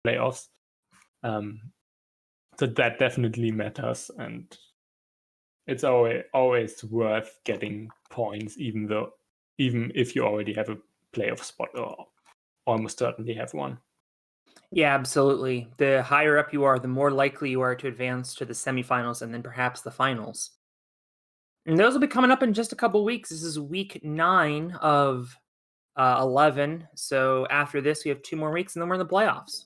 playoffs. So that definitely matters, and it's always worth getting points, even if you already have a playoff spot or almost certainly have one. Yeah, absolutely. The higher up you are, the more likely you are to advance to the semifinals and then perhaps the finals. And those will be coming up in just a couple weeks. This is week 9 of 11. So after this, we have 2 more weeks, and then we're in the playoffs.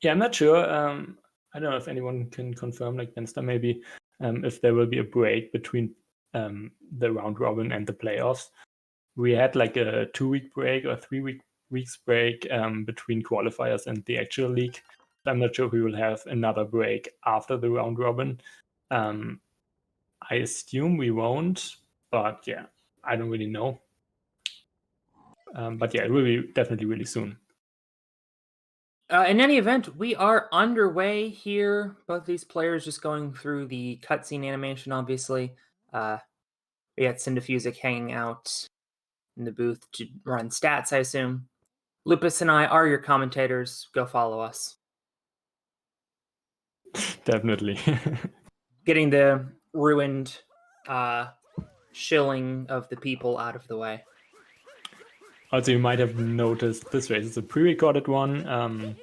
Yeah, I'm not sure. I don't know if anyone can confirm, like Dansta, maybe if there will be a break between the round robin and the playoffs. We had like a 2-week break or 3 weeks break between qualifiers and the actual league. I'm not sure if we will have another break after the round robin. I assume we won't, but yeah, I don't really know. But yeah, it will be definitely really soon. In any event, we are underway here. Both these players just going through the cutscene animation, obviously. We got Cindefusic hanging out in the booth to run stats, I assume. Lupus and I are your commentators. Go follow us. Definitely. Getting the ruined shilling of the people out of the way. Also, you might have noticed this race is a pre-recorded one.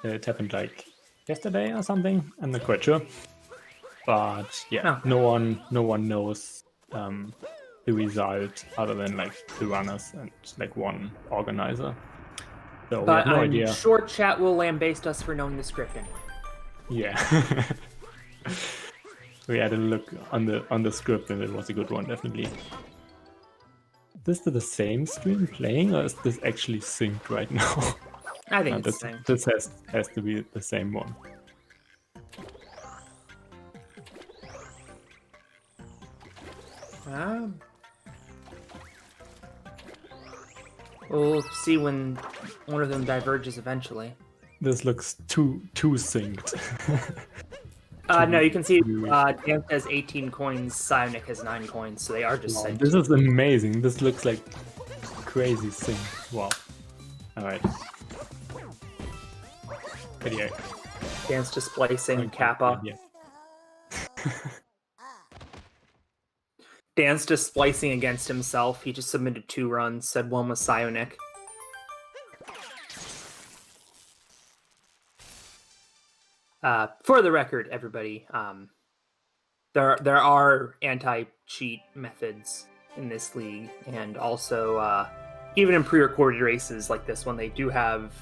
It happened like yesterday or something. I'm not quite sure. But yeah, no one knows the result other than like the runners and like one organizer. So we have no idea. Sure, chat will lambaste us for knowing the script anyway. Yeah. We had a look on the script and it was a good one, definitely. Is this the same stream playing, or is this actually synced right now? I think it's synced. This has to be the same one. We'll see when one of them diverges eventually. This looks too synced. No, you can see Dan has 18 coins, PsioNick has 9 coins, so they are just synced. This is amazing. This looks like crazy sync. Wow. Alright. Yeah. Dan's displacing Kappa. Yeah. Dan's just splicing against himself. He just submitted 2 runs, said one was PsioNick. For the record, everybody, there are anti-cheat methods in this league, and also even in pre-recorded races like this one, they do have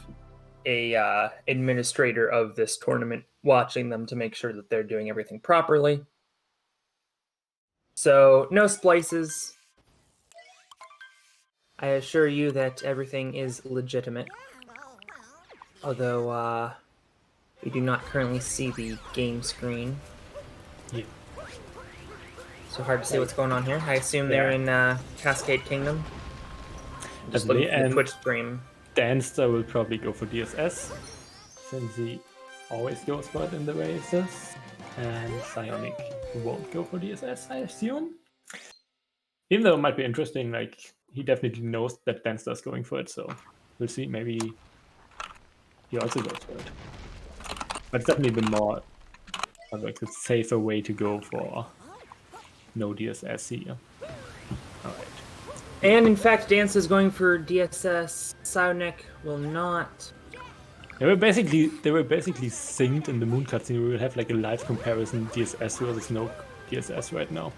a administrator of this tournament watching them to make sure that they're doing everything properly. So, no splices. I assure you that everything is legitimate. Although, we do not currently see the game screen. Yeah. So hard to see what's going on here. I assume they're in Cascade Kingdom. Just looking at the Twitch stream. Dansta will probably go for DSS, since he always goes for it in the races. And PsioNick won't go for DSS, I assume. Even though it might be interesting, like, he definitely knows that Dansta's going for it, so we'll see. Maybe he also goes for it. But it's definitely the more, like, the safer way to go for no DSS here. Alright. And in fact, Dansta is going for DSS. PsioNick will not. They were basically synced in the Moon cutscene. We will have like a live comparison DSS versus no DSS right now.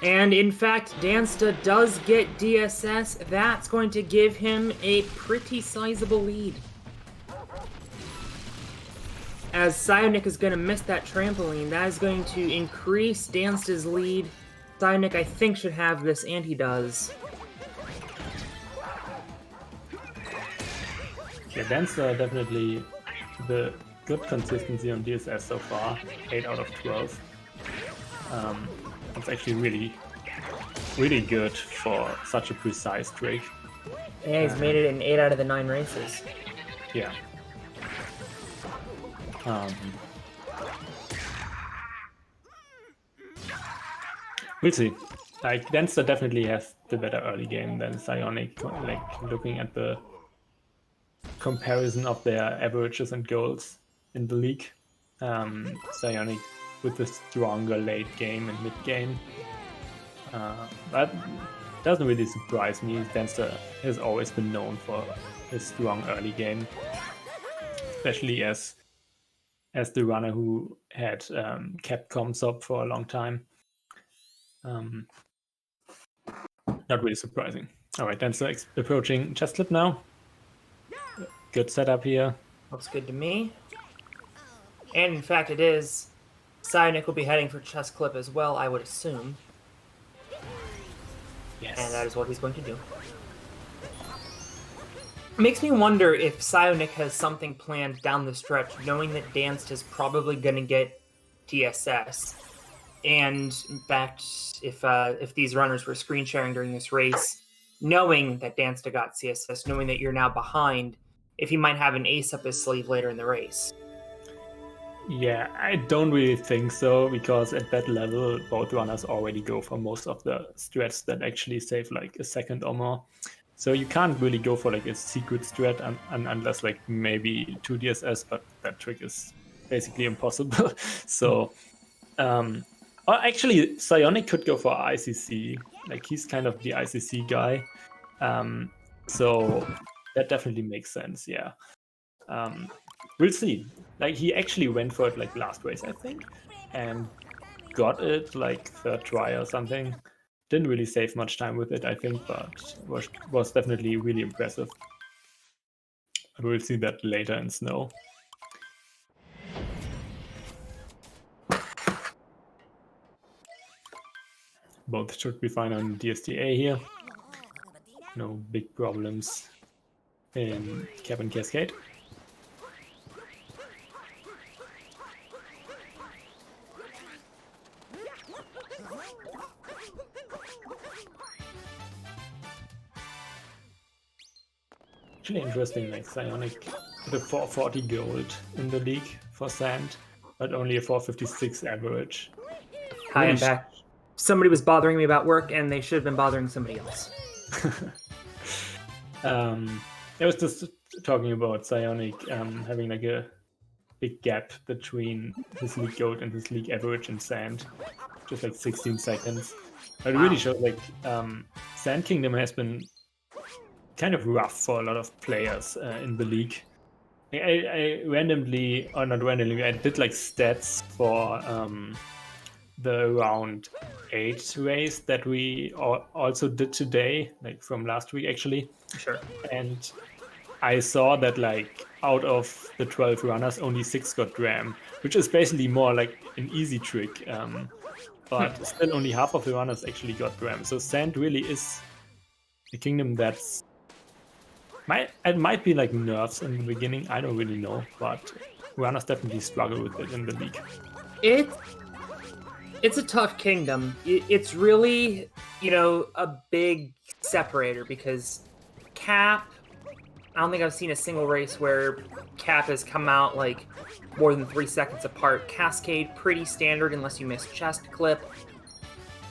And in fact, Dansta does get DSS. That's going to give him a pretty sizable lead. As PsioNick is going to miss that trampoline, that is going to increase Dansta's lead. PsioNick, I think, should have this, and he does. Yeah, Dansta definitely the good consistency on DSS so far. 8 out of 12. It's actually really good for such a precise trick. Yeah, he's made it in 8 out of the 9 races. Yeah. We'll see. Like, Dansta definitely has the better early game than PsioNick. Like, looking at the comparison of their averages and goals in the league. PsioNick with the stronger late game and mid game. That doesn't really surprise me. Dansta has always been known for his strong early game, especially as the runner who had kept comms up for a long time. Not really surprising. All right, Dansta approaching chest clip now. Good setup here. Looks good to me. And in fact, it is. PsioNick will be heading for chest clip as well, I would assume. Yes. And that is what he's going to do. Makes me wonder if PsioNick has something planned down the stretch, knowing that Dansta is probably going to get TSS. And in fact, if these runners were screen sharing during this race, knowing that Dansta got CSS, knowing that you're now behind, if he might have an ace up his sleeve later in the race. Yeah, I don't really think so, because at that level, both runners already go for most of the strats that actually save like a second or more. So you can't really go for like a secret strat unless like maybe 2 DSS, but that trick is basically impossible. So, actually, PsioNick could go for ICC. Like, he's kind of the ICC guy. So that definitely makes sense, yeah. We'll see. Like, he actually went for it like last race, I think, and got it like third try or something. Didn't really save much time with it, I think, but was definitely really impressive. But we'll see that later in snow. Both should be fine on DSTA here. No big problems in Cap and Cascade. Actually interesting, like PsioNick with a 440 gold in the league for Sand, but only a 456 average. Hi, I'm back. Somebody was bothering me about work, and they should have been bothering somebody else. I was just talking about PsioNick having like a big gap between his league gold and his league average in Sand, just like 16 seconds. But it really shows like Sand Kingdom has been kind of rough for a lot of players in the league. I randomly, or not randomly, I did like stats for the round 8 race that we also did today, like from last week actually. Sure. And I saw that like out of the 12 runners, only 6 got Dram, which is basically more like an easy trick. But still only half of the runners actually got Dram. So Sand really is a kingdom that's it might be like nerfs in the beginning, I don't really know, but runners definitely struggle with it in the league. It's a tough kingdom. It's really, a big separator, because Cap, I don't think I've seen a single race where Cap has come out like more than 3 seconds apart. Cascade, pretty standard unless you miss chest clip.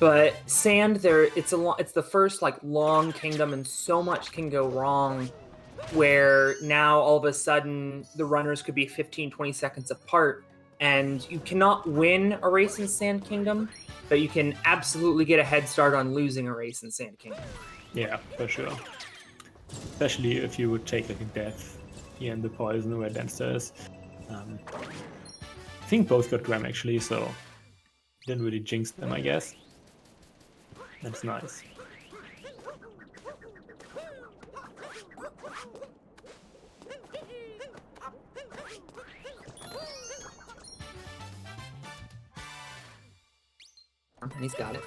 But Sand, it's the first like long kingdom, and so much can go wrong, where now all of a sudden the runners could be 15-20 seconds apart, and you cannot win a race in Sand Kingdom, but you can absolutely get a head start on losing a race in Sand Kingdom. Yeah, for sure. Especially if you would take like a death here in the poison where Dansta is. I think both got Dram actually, so didn't really jinx them, I guess. That's nice. And he's got it.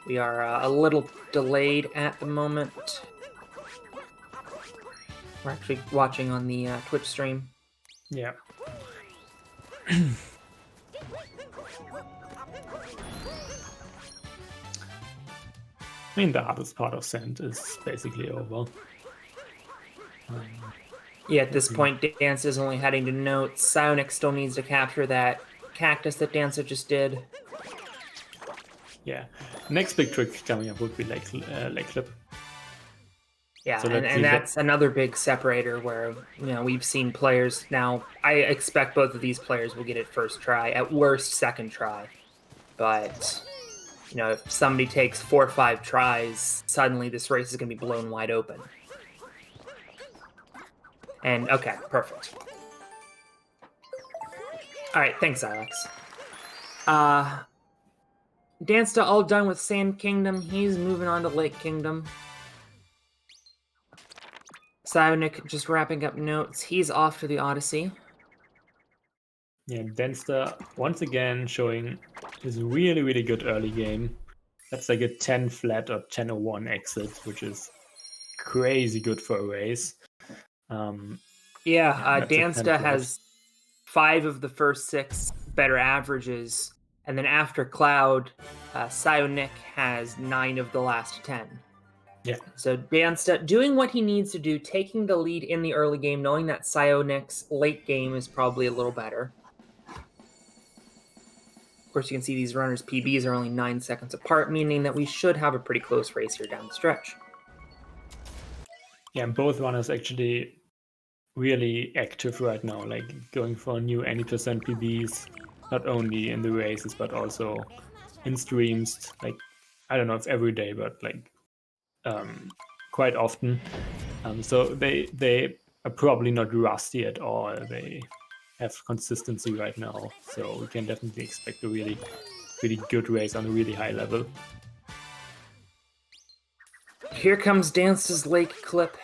We are a little delayed at the moment. We're actually watching on the Twitch stream. Yeah. I mean, the hardest part of Sand is basically over. Yeah, at this point, Dansta is only heading to notes. PsioNick still needs to capture that cactus that Dansta just did. Yeah. Next big trick coming up would be leg clip. Yeah, So let's see and that's another big separator where, you know, we've seen players now. I expect both of these players will get it first try, at worst second try. But, you know, if somebody takes 4 or 5 tries, suddenly this race is going to be blown wide open. And, okay, perfect. All right, thanks, Alex. Dansta all done with Sand Kingdom. He's moving on to Lake Kingdom. PsioNick just wrapping up notes. He's off to the Odyssey. Yeah, Dansta once again showing his really, really good early game. That's like a 10 flat or 10-01 exit, which is crazy good for a race. Dansta has 5 of the first 6 better averages, and then after Cloud, PsioNick has 9 of the last 10. Yeah. So Dansta doing what he needs to do, taking the lead in the early game, knowing that PsioNick's late game is probably a little better. Of course, you can see these runners' PBs are only 9 seconds apart, meaning that we should have a pretty close race here down the stretch. Yeah, and both runners actually really active right now, like going for new 80% PBs, not only in the races, but also in streams. Like, I don't know if every day, but like quite often. So they are probably not rusty at all. They have consistency right now. So we can definitely expect a really, really good race on a really high level. Here comes Dance's Lake clip.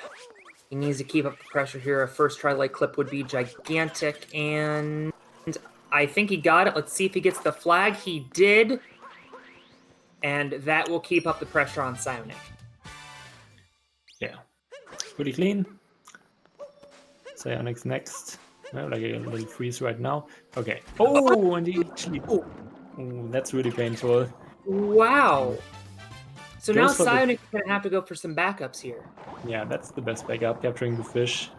He needs to keep up the pressure here. A first try Lake clip would be gigantic, and I think he got it. Let's see if he gets the flag. He did, and that will keep up the pressure on PsioNick. Yeah, pretty clean. PsioNick's next. Well, like a little freeze right now. Okay. Oh, and he actually... Oh, that's really painful. Wow. So now PsioNick is going to have to go for some backups here. Yeah, that's the best backup, capturing the fish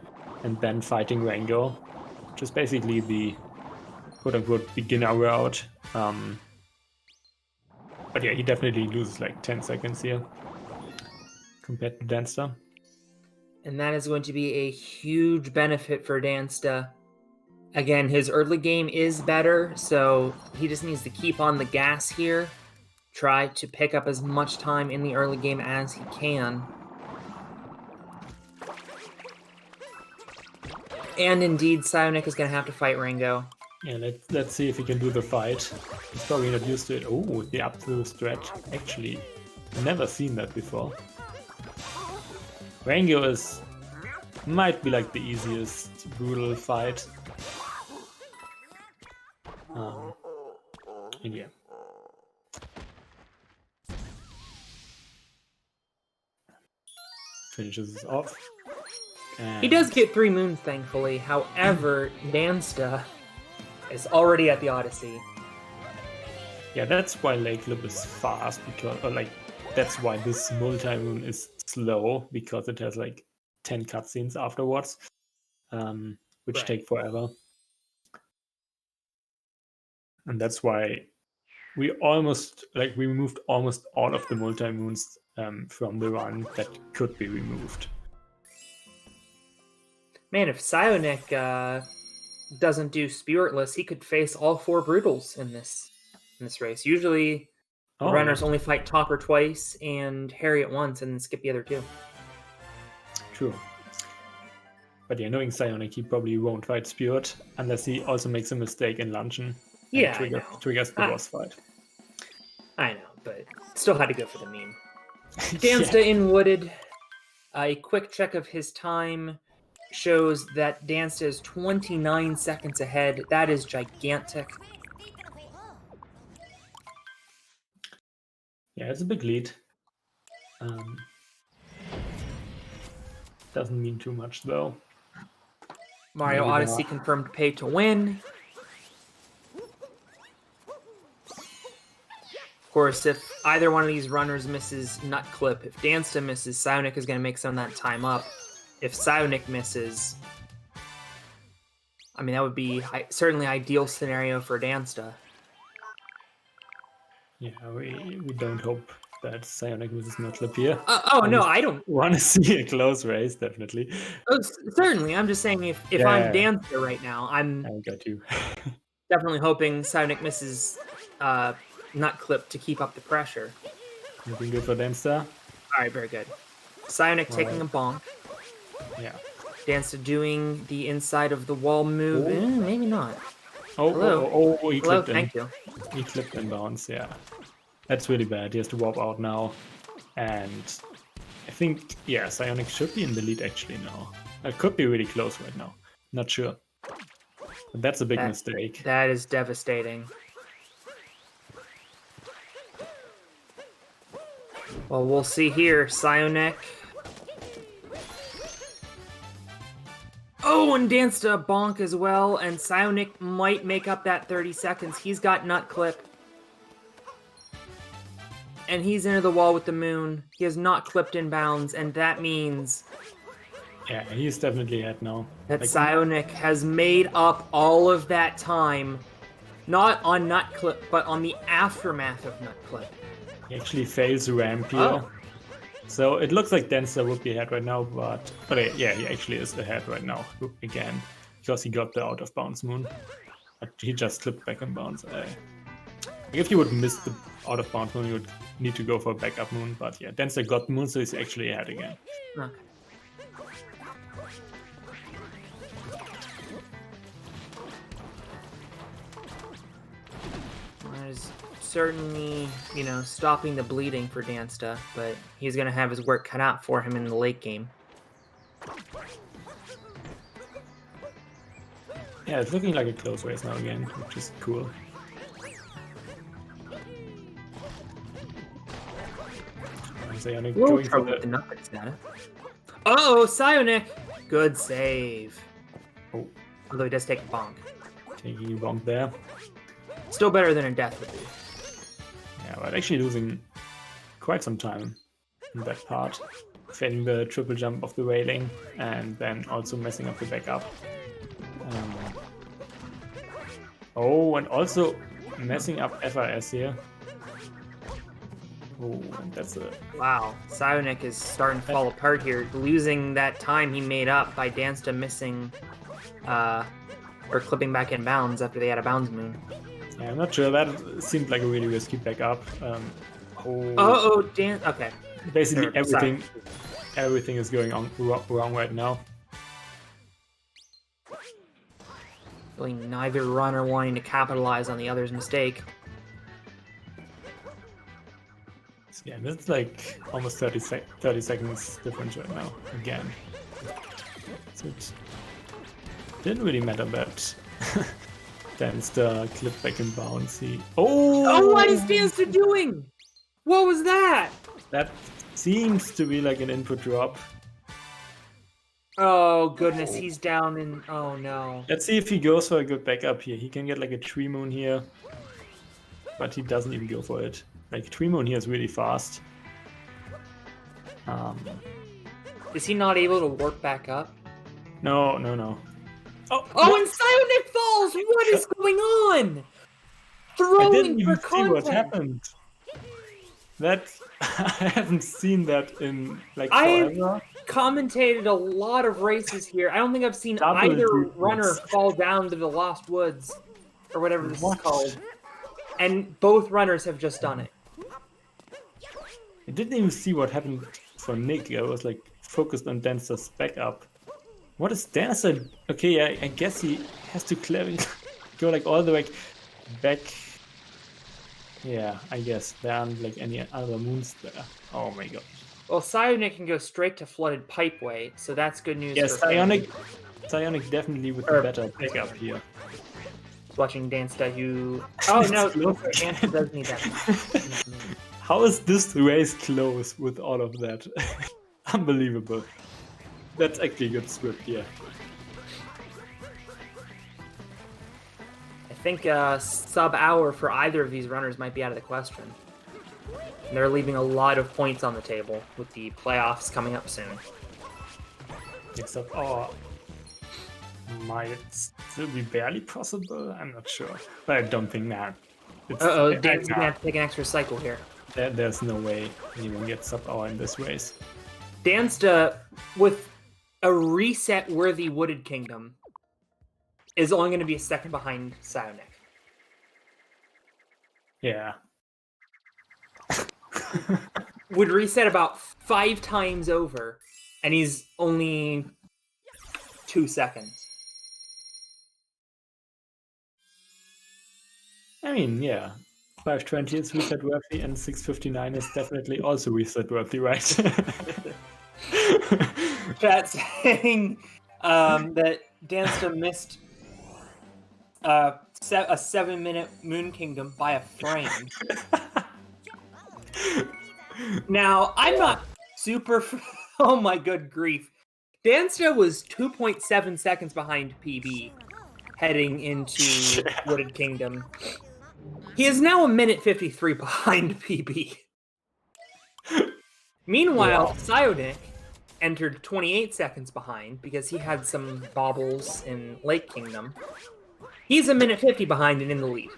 and then fighting Rango, which is basically the quote-unquote beginner route. But yeah, he definitely loses like 10 seconds here compared to Dansta. And that is going to be a huge benefit for Dansta. Again, his early game is better, so he just needs to keep on the gas here. Try to pick up as much time in the early game as he can. And indeed, PsioNick is going to have to fight Rango. Yeah, let's see if he can do the fight. He's probably not used to it. Oh, the up to stretch. Actually, never seen that before. Rango might be like the easiest brutal fight. And yeah. Finishes us off. He does get 3 moons, thankfully. However, Dansta is already at the Odyssey. Yeah, that's why Lake Clip is fast, because, or like, that's why this multi-moon is slow, because it has like 10 cutscenes afterwards, which take forever. And that's why we removed almost all of the multi-moons from the run that could be removed. Man, if PsioNick doesn't do Spiritless, he could face all 4 Brutals in this race. Usually, runners only fight Topper twice and Harriet once, and then skip the other 2. True. But yeah, knowing PsioNick, he probably won't fight Spirit unless he also makes a mistake in Luncheon. Yeah, triggers the boss fight. I know, but still had to go for the meme. Dansta in Wooded. A quick check of his time shows that Dansta is 29 seconds ahead. That is gigantic. Yeah, it's a big lead. Doesn't mean too much though. Mario Odyssey confirmed pay to win. Of course, if either one of these runners misses Nut Clip, if Dansta misses, PsioNick is going to make some of that time up. If PsioNick misses, I mean, that would be certainly ideal scenario for Dansta. Yeah, we don't hope that PsioNick misses no clip here. No, I don't. Want to see a close race, definitely. Oh, certainly. I'm just saying, if I'm Dansta right now, I I'm got you. definitely hoping PsioNick misses nut clip to keep up the pressure. Looking good for Dansta. All right, very good. PsioNick taking a bonk. Yeah. Dansta doing the inside of the wall move. Maybe not. Oh, Hello. he Hello, clipped in. thank you. He clipped in bounds, yeah. That's really bad. He has to warp out now. And I think, yeah, PsioNick should be in the lead actually now. It could be really close right now. Not sure. But that's a big mistake. That is devastating. Well, we'll see here. PsioNick. Oh, and Dansta bonk as well, and PsioNick might make up that 30 seconds. He's got nut clip. And he's into the wall with the moon. He has not clipped in bounds, and that means... Yeah, he's definitely ahead now. That PsioNick has made up all of that time, not on nut clip, but on the aftermath of nut clip. He actually fails ramp here. Oh. So it looks like Dansta would be ahead right now, but yeah, he actually is ahead right now again because he got the out of bounds moon. But he just slipped back in bounds. If you would miss the out of bounds moon, you would need to go for a backup moon. But yeah, Dansta got moon, so he's actually ahead again. Okay. There's certainly, stopping the bleeding for Dansta, but he's going to have his work cut out for him in the late game. Yeah, it's looking like a close race now again, which is cool. PsioNick going for the nuggets, got it. Uh-oh, PsioNick! Good save. Oh. Although he does take a bonk. Taking a bonk there. Still better than a death would be. Yeah, but actually losing quite some time in that part. Failing the triple jump off the railing and then also messing up the backup. Oh, and also messing up FRS here. Oh, and that's a... Wow, PsioNick is starting to fall apart here, losing that time he made up by Dansta missing, or clipping back in bounds after they had a bounds moon. Yeah, I'm not sure, that seemed like a really risky backup. Okay. Basically everything is going on wrong right now. Really neither runner wanting to capitalize on the other's mistake. Yeah, it's like almost 30 seconds difference right now, again. So it didn't really matter that Dansta clipped back in bounds. Oh, what is Dansta doing? What was that? That seems to be like an input drop. Oh, goodness, he's down in... Oh, no. Let's see if he goes for a good backup here. He can get like a tree moon here, but he doesn't even go for it. Like, tree moon here is really fast. Is he not able to warp back up? No. Oh, and PsioNick falls! What is going on? Throwing I didn't even for see content. what happened. That I haven't seen that in like forever. I've commentated a lot of races here. I don't think I've seen either runner fall down to the Lost Woods, or whatever this is called. And both runners have just done it. I didn't even see what happened for Nick. I was like focused on Dansta's backup. What is Dansta? Okay, I guess he has to go like all the way back. Yeah, I guess there aren't like any other moons there. Oh my god. Well, PsioNick can go straight to flooded pipeway, so that's good news. Yes, for PsioNick definitely with the better backup here. Watching Dansta, you... Oh no, Dansta does need that. How is this race close with all of that? Unbelievable. That's actually a good script here. I think a sub-hour for either of these runners might be out of the question. And they're leaving a lot of points on the table with the playoffs coming up soon. Except, might still be barely possible? I'm not sure. But I don't think that Uh-oh, Dan's gonna have to take an extra cycle here. There's no way he will get sub-hour in this race. Dansta, with a reset-worthy Wooded Kingdom, is only going to be a second behind PsioNick. Yeah. Would reset about 5 times over, and he's only 2 seconds. I mean, yeah. 520 is reset worthy, and 659 is definitely also reset worthy, right? Chat saying that Dansta missed a 7-minute Moon Kingdom by a frame. Now, I'm not super... Oh my good grief. Dansta was 2.7 seconds behind PB heading into Wooded Kingdom. He is now 1:53 behind PB. Meanwhile, PsioNick entered 28 seconds behind because he had some bobbles in Lake Kingdom. He's 1:50 behind and in the lead.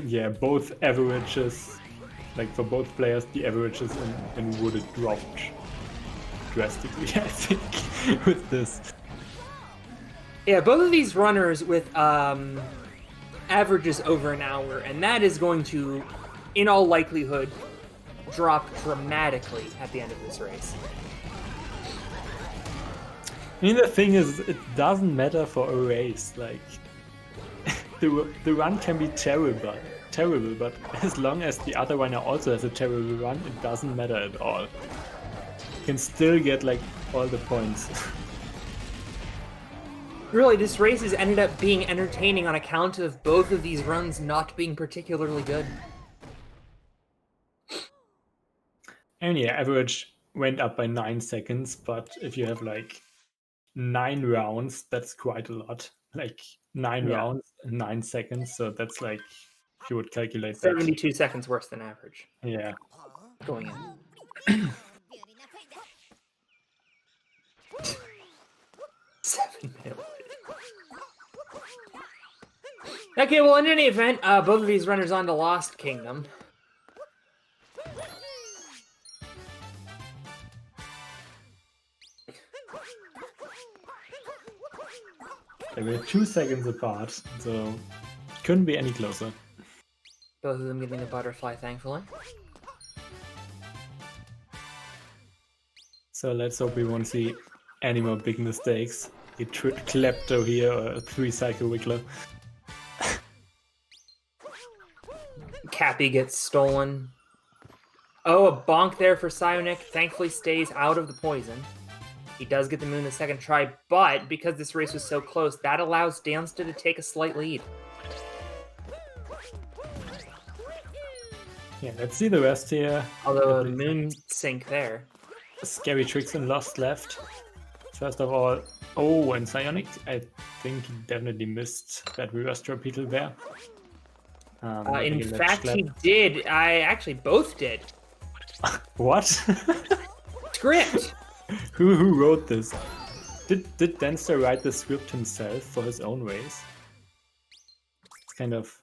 Yeah, both averages, like for both players, the averages in Wooded dropped drastically, I think, with this. Yeah, both of these runners with averages over an hour, and that is going to, in all likelihood, drop dramatically at the end of this race. I mean, the thing is, it doesn't matter for a race. Like, the run can be terrible, but as long as the other runner also has a terrible run, it doesn't matter at all. You can still get like all the points. Really, this race has ended up being entertaining on account of both of these runs not being particularly good. And yeah, average went up by 9 seconds, but if you have like 9 rounds, that's quite a lot. Like 9 rounds in 9 seconds, so that's like, if you would calculate 72 seconds worse than average. Yeah. Going in. 7 minutes. Okay, well, in any event, both of these runners on to Lost Kingdom. They were 2 seconds apart, so couldn't be any closer. Both of them getting a butterfly, thankfully. So let's hope we won't see any more big mistakes. A Klepto here, or a 3-cycle Wiggler. Cappy gets stolen. Oh, a bonk there for PsioNick. Thankfully stays out of the poison. He does get the moon the second try, but because this race was so close, that allows Dansta to take a slight lead. Yeah, let's see the rest here. Although a moon sink there. Scary tricks and Lost left. First of all, oh, and PsioNick, I think he definitely missed that reverse torpedo there. In fact, he did. I actually both did. What? Script. Who wrote this? Did Dansta write the script himself for his own race? It's kind of...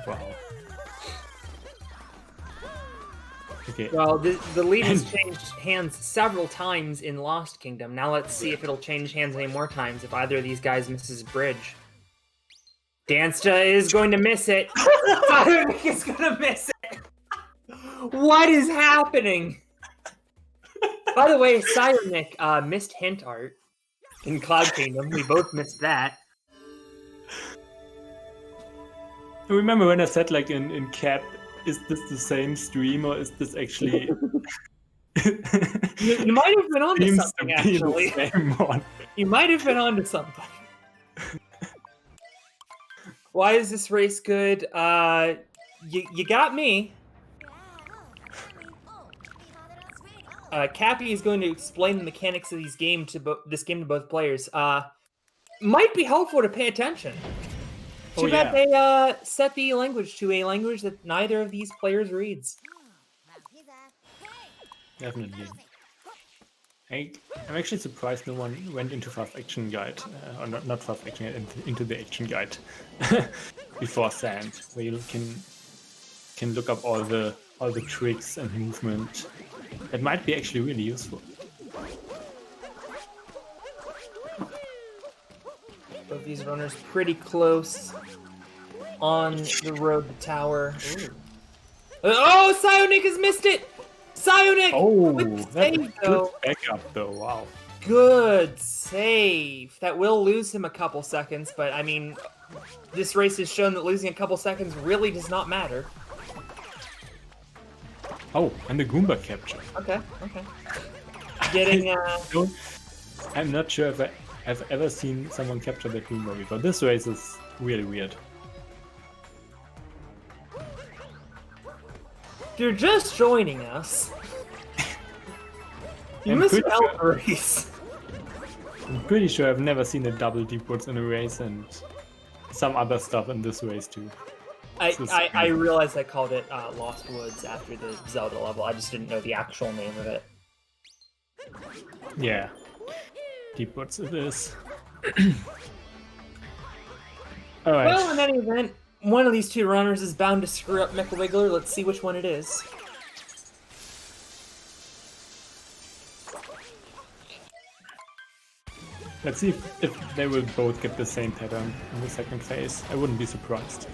Wow. Okay. Well, the lead has changed hands several times in Lost Kingdom. Now let's see if it'll change hands any more times if either of these guys misses bridge. Dansta is going to miss it. PsioNick is going to miss it. What is happening? By the way, PsioNick missed hint art in Cloud Kingdom. We both missed that. Remember when I said, like, in Cap, is this the same stream or is this actually... you might have been onto something, actually. The same one. You might have been onto something. Why is this race good? You got me. Cappy is going to explain the mechanics of this game to both players. Might be helpful to pay attention. Too bad they set the language to a language that neither of these players reads. Definitely. I'm actually surprised no one went into Fast Action Guide, or not Fast Action Guide, into the Action Guide before Sand, where you can look up all the tricks and movement. That might be actually really useful. Both these runners pretty close on the road to tower. Ooh. Oh, PsioNick has missed it! PsioNick! Oh, that's a save, good though. backup though, wow. Good save. That will lose him a couple seconds, but I mean, this race has shown that losing a couple seconds really does not matter. Oh, and the Goomba capture. Okay. Getting, I'm not sure if I've ever seen someone capture the Goomba before. This race is really weird. if you're just joining us, you I'm missed pretty out sure- the race. I'm pretty sure I've never seen a double deep woods in a race, and some other stuff in this race too. I realized I called it Lost Woods after the Zelda level. I just didn't know the actual name of it. Yeah. Deep woods it is. Alright. Well, in any event, one of these two runners is bound to screw up Mecha Wiggler. Let's see which one it is. Let's see if they will both get the same pattern in the second phase. I wouldn't be surprised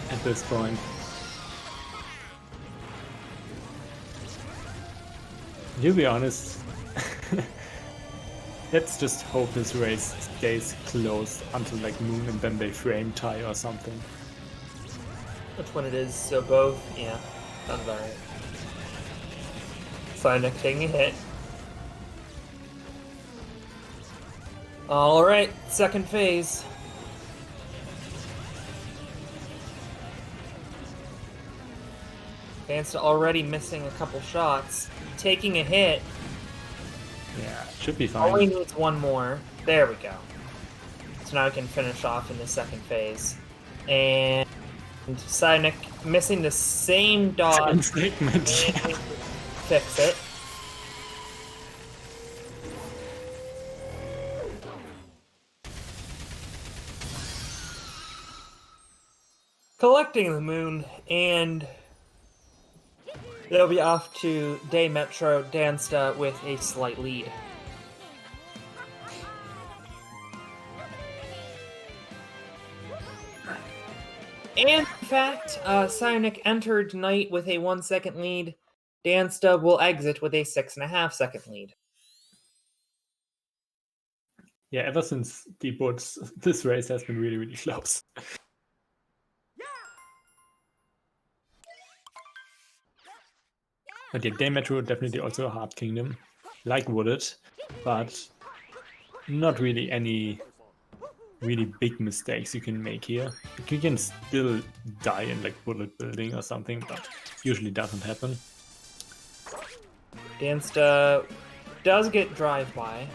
at this point. To be honest, let's just hope this race stays close until like noon and then they frame tie or something. Which one it is? So both? Yeah, sounds about right. PsioNick taking a hit. Alright, second phase. Dansta already missing a couple shots. Taking a hit. Yeah, should be fine. Only needs one more. There we go. So now we can finish off in the second phase. And PsioNick missing the same dodge. Segment, yeah. Fix it. Collecting the moon, and they'll be off to Day Metro Dansta with a slight lead. And in fact, PsioNick entered night with a 1 second lead. Dansta will exit with a 6.5 second lead. Yeah, ever since Deep Woods, this race has been really, really close. But yeah, Day Metro definitely also a hard kingdom, like Wooded, but not really any really big mistakes you can make here. You can still die in like bullet building or something, but usually doesn't happen. Dansta does get drive-by.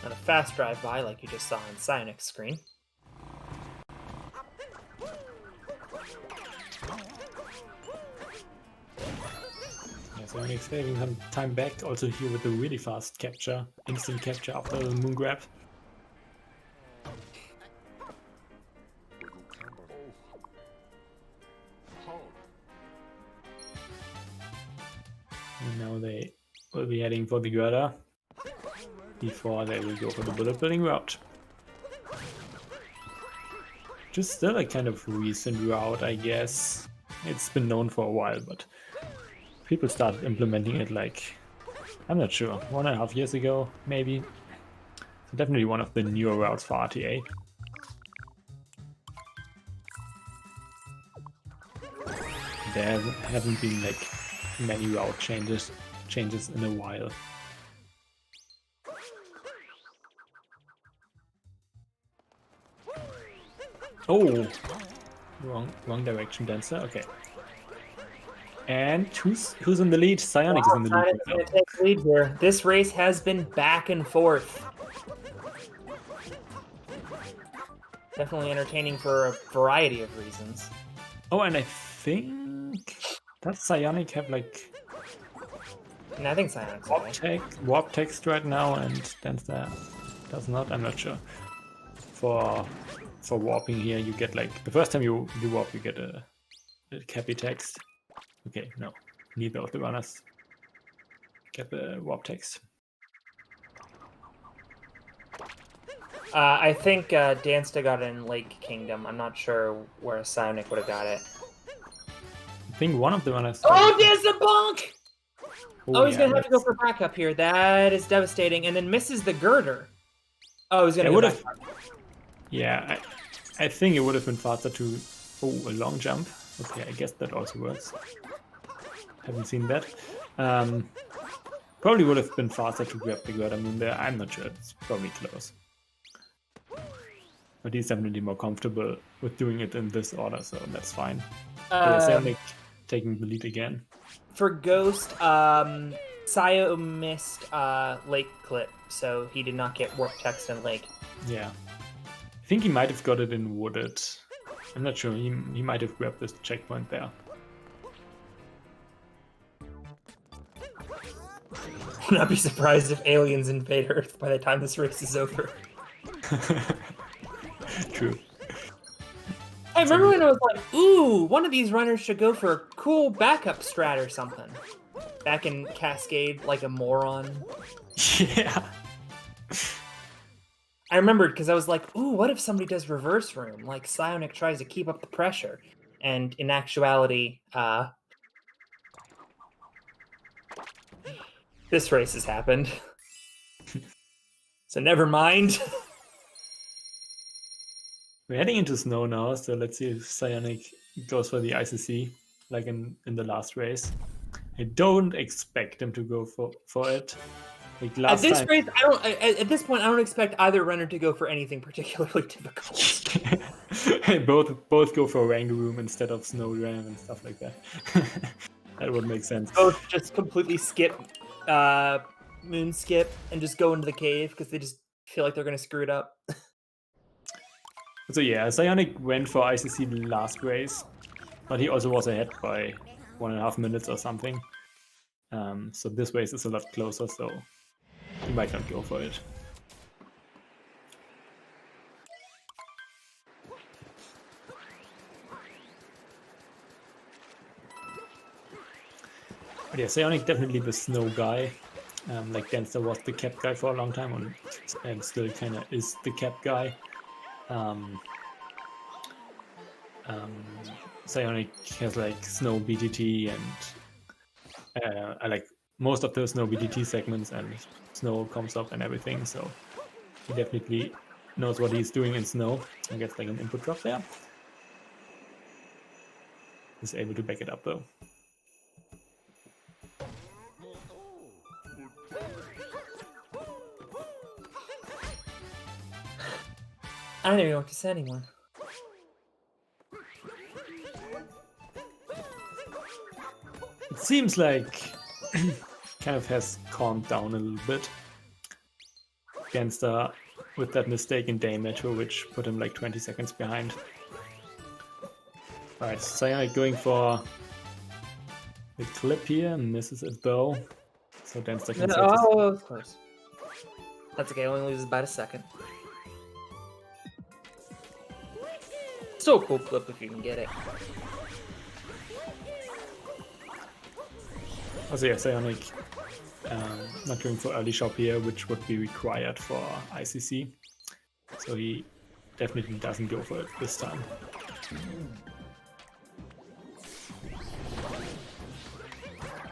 Not a fast drive-by like you just saw on PsioNick's screen. So I'm saving some time back also here with the really fast capture, instant capture after the moon grab. And now they will be heading for the girder before they will go for the bullet building route. Just still a kind of recent route, I guess. It's been known for a while, but people started implementing it like, I'm not sure, 1.5 years ago, maybe. So definitely one of the newer routes for RTA. There haven't been like many route changes in a while. Oh, wrong direction, Dancer. Okay. And who's in the lead? PsioNick is in the lead. PsioNick's gonna take the lead here. This race has been back and forth. Definitely entertaining for a variety of reasons. Oh, and I think does PsioNick have like No, I think Psionic's okay. Warp text right now, and Dansta does not. I'm not sure. For warping here, you get like the first time you warp, you get a cappy text. Okay, no, neither of the runners get the warp text. I think Dansta got it in Lake Kingdom. I'm not sure where PsioNick would have got it. I think one of the runners. Oh, Dansta bonk! Oh, he's yeah, gonna have to go for backup here. That is devastating. And then misses the girder. Oh, he's gonna go back. Yeah, I think it would have been faster to. Oh, a long jump. Okay, I guess that also works. Haven't seen that. Probably would have been faster to grab the girder moon there. I'm not sure. It's probably close. But he's definitely more comfortable with doing it in this order, so that's fine. PsioNick taking the lead again. For Ghost, Psio missed Lake Clip, so he did not get warp text in Lake. Yeah. I think he might have got it in Wooded. I'm not sure. He might have grabbed this checkpoint there. Would not be surprised if aliens invade Earth by the time this race is over. True. I remember when I was like, ooh, one of these runners should go for a cool backup strat or something. Back in Cascade, like a moron. Yeah. I remembered because I was like, ooh, what if somebody does reverse room? Like PsioNick tries to keep up the pressure. And in actuality, this race has happened. So never mind. We're heading into snow now, so let's see if PsioNick goes for the ICC, like in the last race. I don't expect him to go for it. Like last at this time... race, at this point, I don't expect either runner to go for anything particularly difficult. both go for Wrangle Room instead of Snow Ram and stuff like that. That would make sense. Both just completely skip Moon Skip and just go into the cave because they just feel like they're going to screw it up. So yeah, PsioNick went for ICC last race, but he also was ahead by 1.5 minutes or something. So this race is a lot closer, so he might not go for it. But yeah, PsioNick definitely the snow guy. Like Dansta was the cap guy for a long time, and still kind of is the cap guy. PsioNick has like snow BTT and I like most of those snow BTT segments, and snow comes up and everything, so he definitely knows what he's doing in snow. I guess like an input drop there. He's able to back it up though. I don't even know what to say anymore. It seems like kind of has calmed down a little bit against with that mistake in Day Metro, which put him like 20 seconds behind. Alright, PsioNick going for the clip here, misses it though. So Dansta can Oh, of course. That's okay, only loses about a second. Still a cool clip if you can get it. Also, yeah, PsioNick not going for early shop here, which would be required for ICC. So he definitely doesn't go for it this time.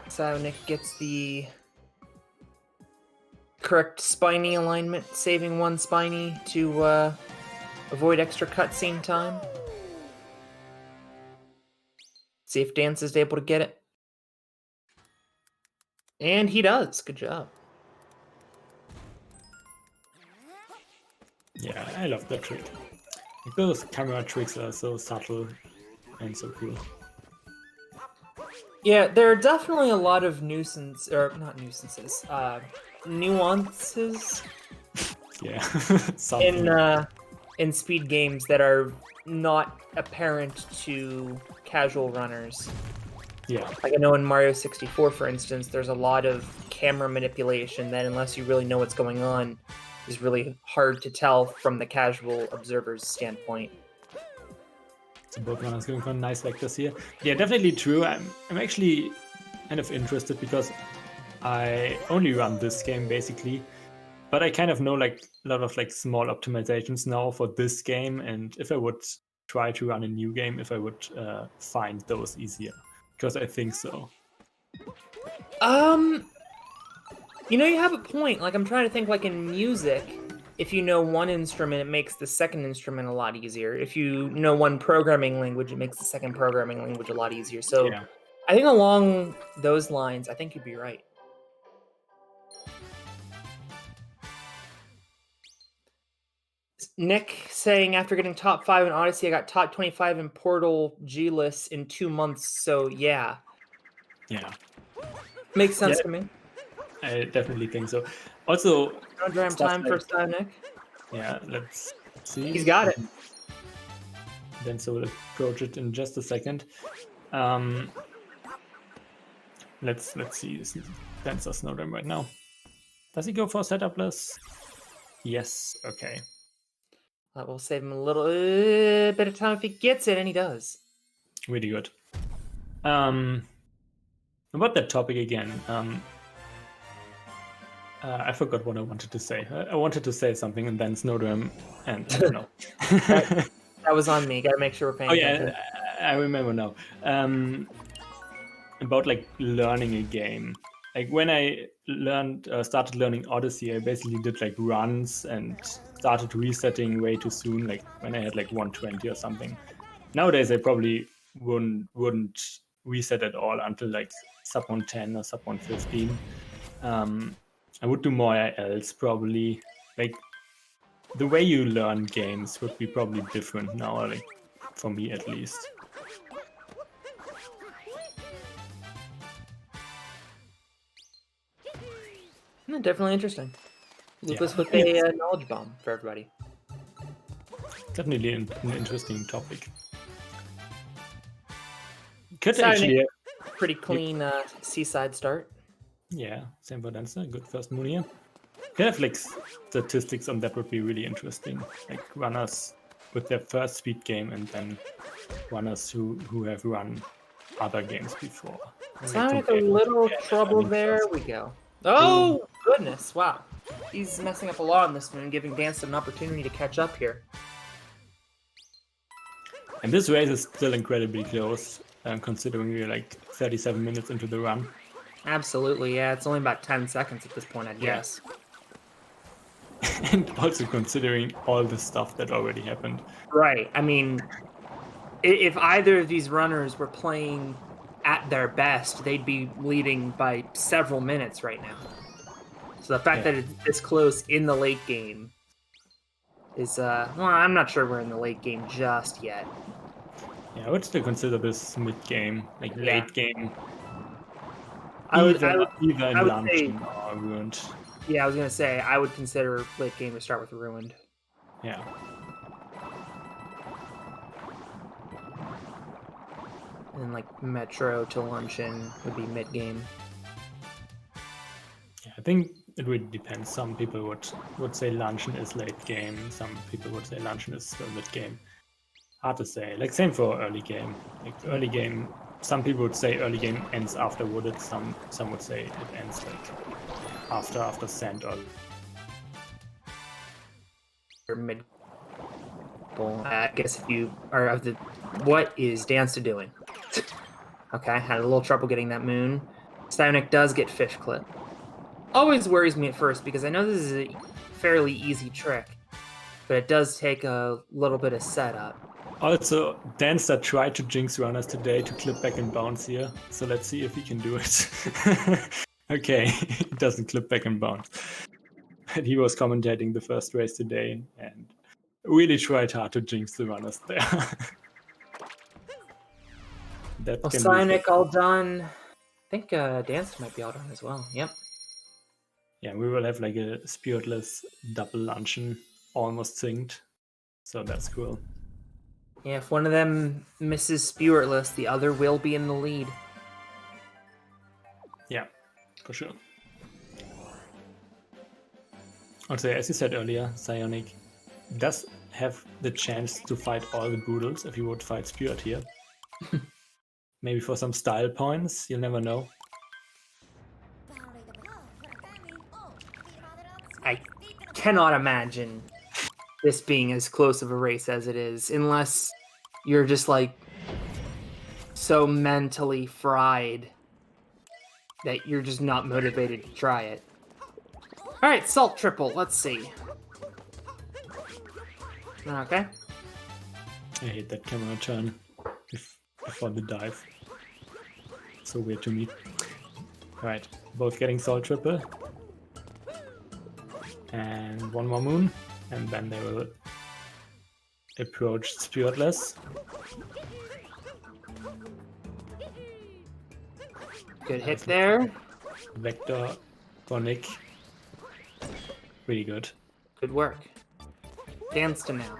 PsioNick gets the correct spiny alignment, saving one spiny to avoid extra cutscene time. See if Dance is able to get it. And he does. Good job. Yeah, I love that trick. Like, those camera tricks are so subtle and so cool. Yeah, there are definitely a lot of nuances. Yeah. in speed games that are not apparent to casual runners. Yeah. Like I know in Mario 64, for instance, there's a lot of camera manipulation that, unless you really know what's going on, is really hard to tell from the casual observer's standpoint. So both runners going for nice vectors here. Yeah, definitely true. I'm actually kind of interested because I only run this game basically, but I kind of know like a lot of like small optimizations now for this game, and if I would try to run a new game, if I would find those easier, because I think so. You know, you have a point. Like I'm trying to think, like in music, if you know one instrument, it makes the second instrument a lot easier. If you know one programming language, it makes the second programming language a lot easier. So Yeah. I think along those lines, I think you'd be right. Nick saying, after getting top 5 in Odyssey, I got top 25 in Portal G-List in 2 months. So yeah, Yeah. makes sense to me. I definitely think so. Also, Round time, like, first time, Nick. Yeah, let's see. He's got it. Then so we'll approach it in just a second. Let's see. Dansta Snowdrum right now. Does he go for setupless? Yes. Okay. That will save him a little bit of time if he gets it, and he does. Really good. About that topic again. I forgot what I wanted to say. I wanted to say something, and then Snowdrum, and I don't know. That was on me. Got to make sure we're paying attention. I remember now. About like learning a game. Like when I started learning Odyssey, I basically did like runs and started resetting way too soon. Like when I had like 120 or something. Nowadays, I probably wouldn't reset at all until like sub 110 or sub 115. I would do more else probably. Like the way you learn games would be probably different now, like for me at least. Definitely interesting. Lupus with a knowledge bomb for everybody. Definitely an interesting topic. Could Sorry, actually Nick. Pretty clean seaside start. Yeah, same for Dansta. Good first moon here. Could have like statistics on that would be really interesting. Like runners with their first speed game and then runners who have run other games before. Sounded like a little trouble there. We go. Oh, goodness. Wow. He's messing up a lot on this one and giving Dansta an opportunity to catch up here. And this race is still incredibly close, considering we're like 37 minutes into the run. Absolutely, yeah. It's only about 10 seconds at this point, I'd guess. And also considering all the stuff that already happened. Right. I mean, if either of these runners were playing at their best, they'd be leading by several minutes right now. So the fact that it's this close in the late game is, well, I'm not sure we're in the late game just yet. Yeah, I would still consider this mid-game, like late game. Either in Luncheon or Ruined. Yeah, I was going to say, I would consider late game to start with Ruined. Yeah. And like Metro to Luncheon would be mid-game. Yeah, I think it really depends. Some people would say Luncheon is late game. Some people would say Luncheon is still mid-game. Hard to say. Like same for early game. Like early game, some people would say early game ends after Wooded. Some would say it ends like after Sand or mid. I guess if you are of the, what is Dansta doing? Okay, had a little trouble getting that moon. PsioNick does get fish clip. Always worries me at first because I know this is a fairly easy trick, but it does take a little bit of setup. Also, Dansta tried to jinx runners today to clip back and bounce here, so let's see if he can do it. Okay, he doesn't clip back and bounce. And he was commentating the first race today and really tried hard to jinx the runners there. PsioNick all done. I think Dansta might be all done as well. Yep. Yeah, we will have like a spiritless double luncheon almost synced, so that's cool. Yeah, if one of them misses spiritless, the other will be in the lead. for sure. Also, as you said earlier, PsioNick does have the chance to fight all the Brutals if you would fight Spirit here. Maybe for some style points, you'll never know. I cannot imagine this being as close of a race as it is, unless you're just like so mentally fried that you're just not motivated to try it. All right, salt triple. Let's see. Okay. I hate that camera turn before the dive. So weird to me. Alright, both getting salt triple. And one more moon. And then they will approach Spiritless. Good hit there. Vector for Nick. Really good. Good work. Dansta now.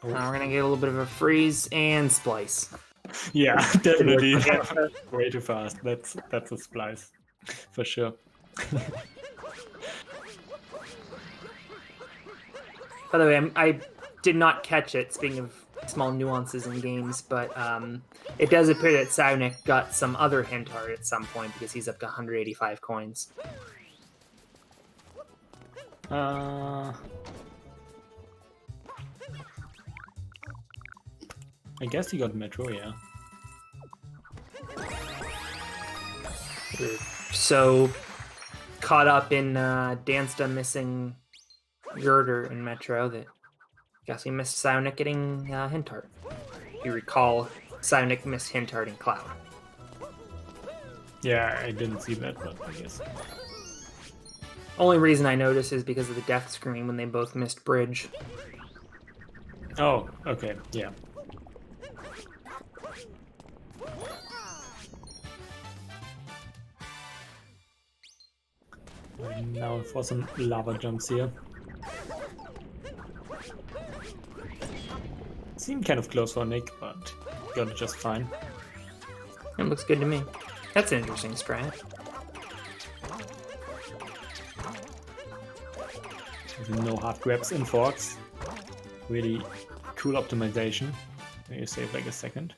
Now we're gonna get a little bit of a freeze and splice. Yeah, definitely. Way too fast. That's a splice. For sure. By the way, I did not catch it, speaking of small nuances in games, but it does appear that PsioNick got some other hint art at some point because he's up to 185 coins. I guess he got Metro, yeah. We're so caught up in Dansta missing Girder in Metro that I guess we missed PsioNick getting hint art. If you recall, PsioNick missed hint art in Cloud. Yeah, I didn't see that, but I guess. Only reason I noticed is because of the death screen when they both missed Bridge. Oh, okay, yeah. Now for some lava jumps here. Seemed kind of close for Nick, but got it just fine. It looks good to me. That's an interesting strat. No hard grabs in forks. Really cool optimization. You save like a second.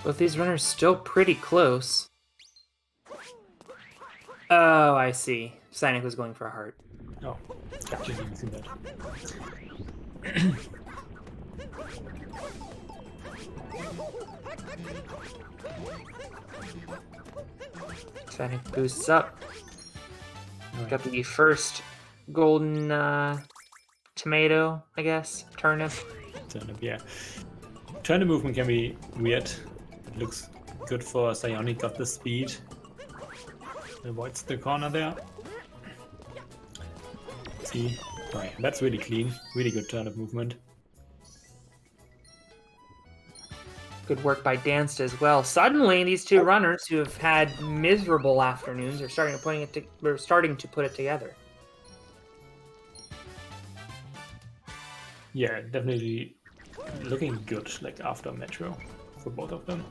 Both these runners still pretty close. Oh, I see. PsioNick was going for a heart. Oh, gotcha, didn't see that. PsioNick boosts up. Right. Got the first golden tomato, I guess. Turnip. Turnip, yeah. Turnip movement can be weird. It looks good for PsioNick, got the speed. Avoids the corner there. See? Right, that's really clean. Really good turnip movement. Good work by Dansta as well. Suddenly, these two runners who have had miserable afternoons are starting to put it together. Yeah, definitely looking good, like after Metro for both of them.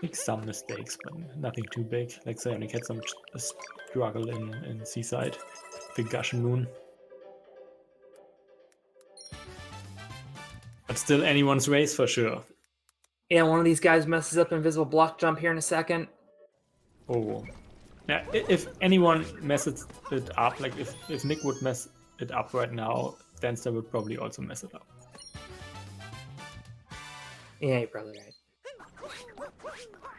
Make some mistakes, but nothing too big. Like PsioNick had some struggle in Seaside, the Gushin Moon. But still anyone's race for sure. Yeah, one of these guys messes up invisible block jump here in a second. Oh. Yeah, if anyone messes it up, like if Nick would mess it up right now, Dansta would probably also mess it up. Yeah, you're probably right.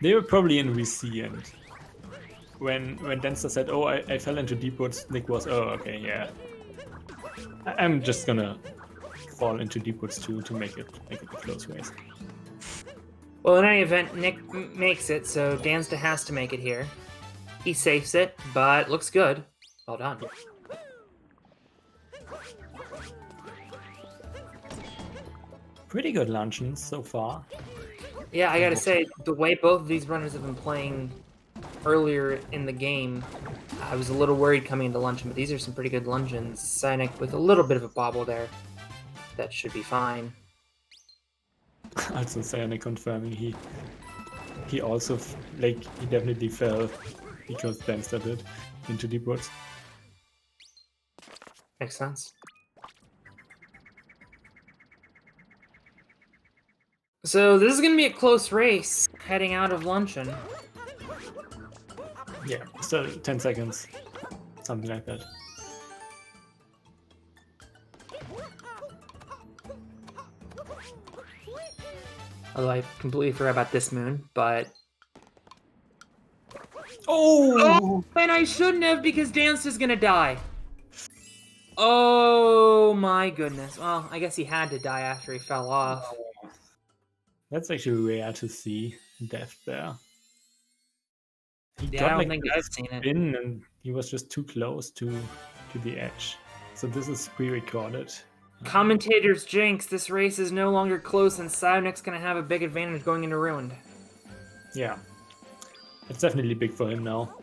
They were probably in VC, and when Dansta said, "Oh, I fell into deep woods," Nick was, "Oh, okay, yeah. I'm just gonna fall into deep woods too to make it a close race." Well, in any event, Nick makes it, so Dansta has to make it here. He safes it, but looks good. Well done. Pretty good luncheons so far. Yeah, I gotta say, the way both of these runners have been playing earlier in the game, I was a little worried coming into luncheon, but these are some pretty good luncheons. PsioNick with a little bit of a bobble there. That should be fine. Also PsioNick confirming he also he definitely fell because Dansta did into deep woods. Makes sense. So this is going to be a close race heading out of luncheon. Yeah, still 10 seconds, something like that. Although I completely forgot about this moon, but... Oh! And I shouldn't have because Dansta's going to die. Oh my goodness. Well, I guess he had to die after he fell off. That's actually rare to see death there. He Yeah, got I don't like think this I've seen it. spin and he was just too close to the edge. So this is pre-recorded. Commentators jinx, this race is no longer close and PsioNick's going to have a big advantage going into Ruined. Yeah. It's definitely big for him now.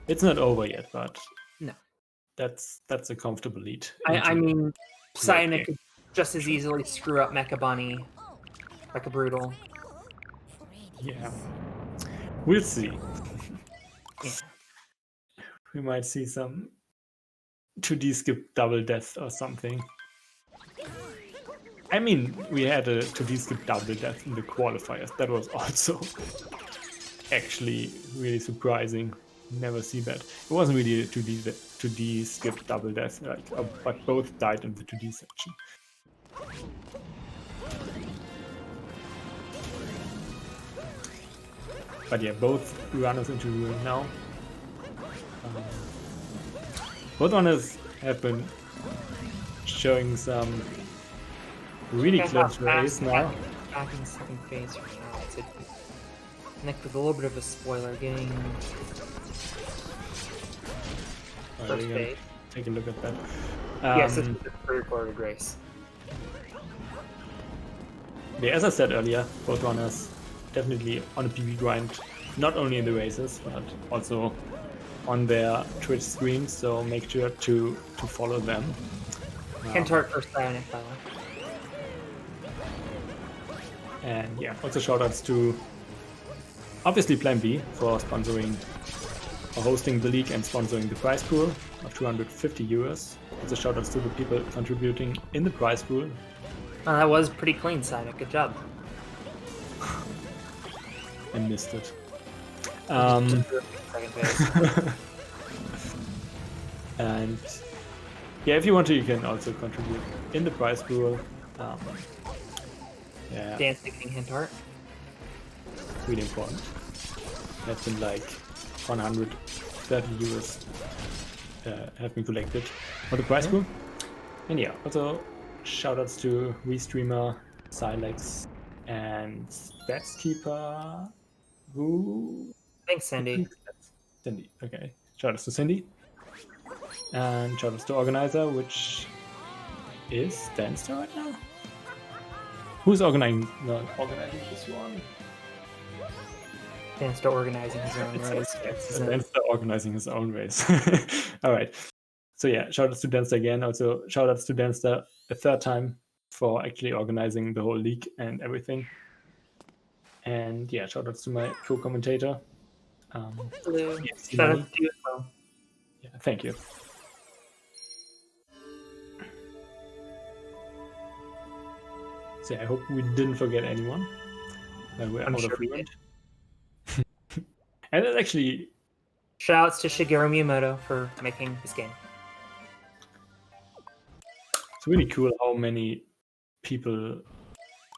It's not over yet, but No. That's a comfortable lead. I mean, PsioNick game. could just as easily screw up Mecha Bunny like a Brutal. Yeah. We'll see. Yeah. We might see some 2D skip double death or something. I mean, we had a 2D skip double death in the qualifiers. That was also actually really surprising. Never see that. It wasn't really a 2D skip double death, but both died in the 2D section. But yeah, both runners into ruin now. Both runners have been showing some really close race now. Back in the second phase right now. It's Nick with a little bit of a spoiler getting first phase. Take a look at that. Yes, this is a pre-recorded race. Yeah, as I said earlier, both runners definitely on a PB grind, not only in the races, but also on their Twitch streams, so make sure to follow them. Hint art for PsioNick, by the way. And yeah, also shoutouts to obviously Plan B for sponsoring or hosting the league and sponsoring the prize pool of 250 euros. Also shoutouts to the people contributing in the prize pool. That was pretty clean, PsioNick. Good job. I missed it. Second phase. And yeah, if you want to, you can also contribute in the prize pool. Yeah, Dance getting hint art. really important. That's been like 130 euros have been collected for the prize pool. And yeah, also shoutouts to Restreamer, Silex, and Statskeeper, who... Thanks, Cindy. Cindy, okay. Shoutouts to Cindy. And shoutouts to Organizer, which is Dansta right now? Who's organizing this one? Dansta organizing his own race. Dansta organizing his own race. Alright. So yeah, shoutouts to Dansta again. Also shoutouts to Dansta a third time for actually organizing the whole league and everything. And yeah, shoutouts to my co-commentator. Hello. Yes, Shout out to you as well. Yeah, thank you. So yeah, I hope we didn't forget anyone. We're I'm out sure of we Ruined. And it's actually... Shoutouts to Shigeru Miyamoto for making this game. It's really cool how many people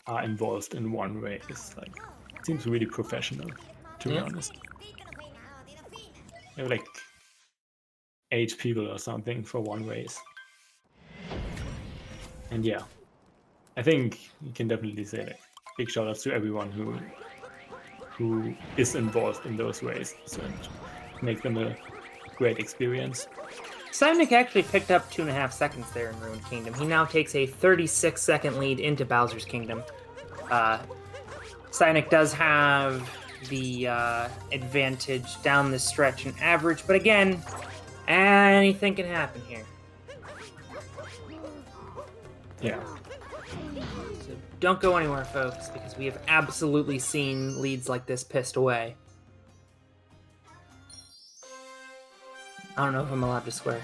are involved in one race. Like, it seems really professional, to be honest. There were like 8 people or something for one race. And yeah, I think you can definitely say like big shoutouts to everyone who is involved in those races and make them a great experience. PsioNick actually picked up 2.5 seconds there in Ruined Kingdom. He now takes a 36-second lead into Bowser's Kingdom. PsioNick does have the advantage down the stretch in average, but again, anything can happen here. Yeah. don't go anywhere, folks, because we have absolutely seen leads like this pissed away. I don't know if I'm allowed to swear.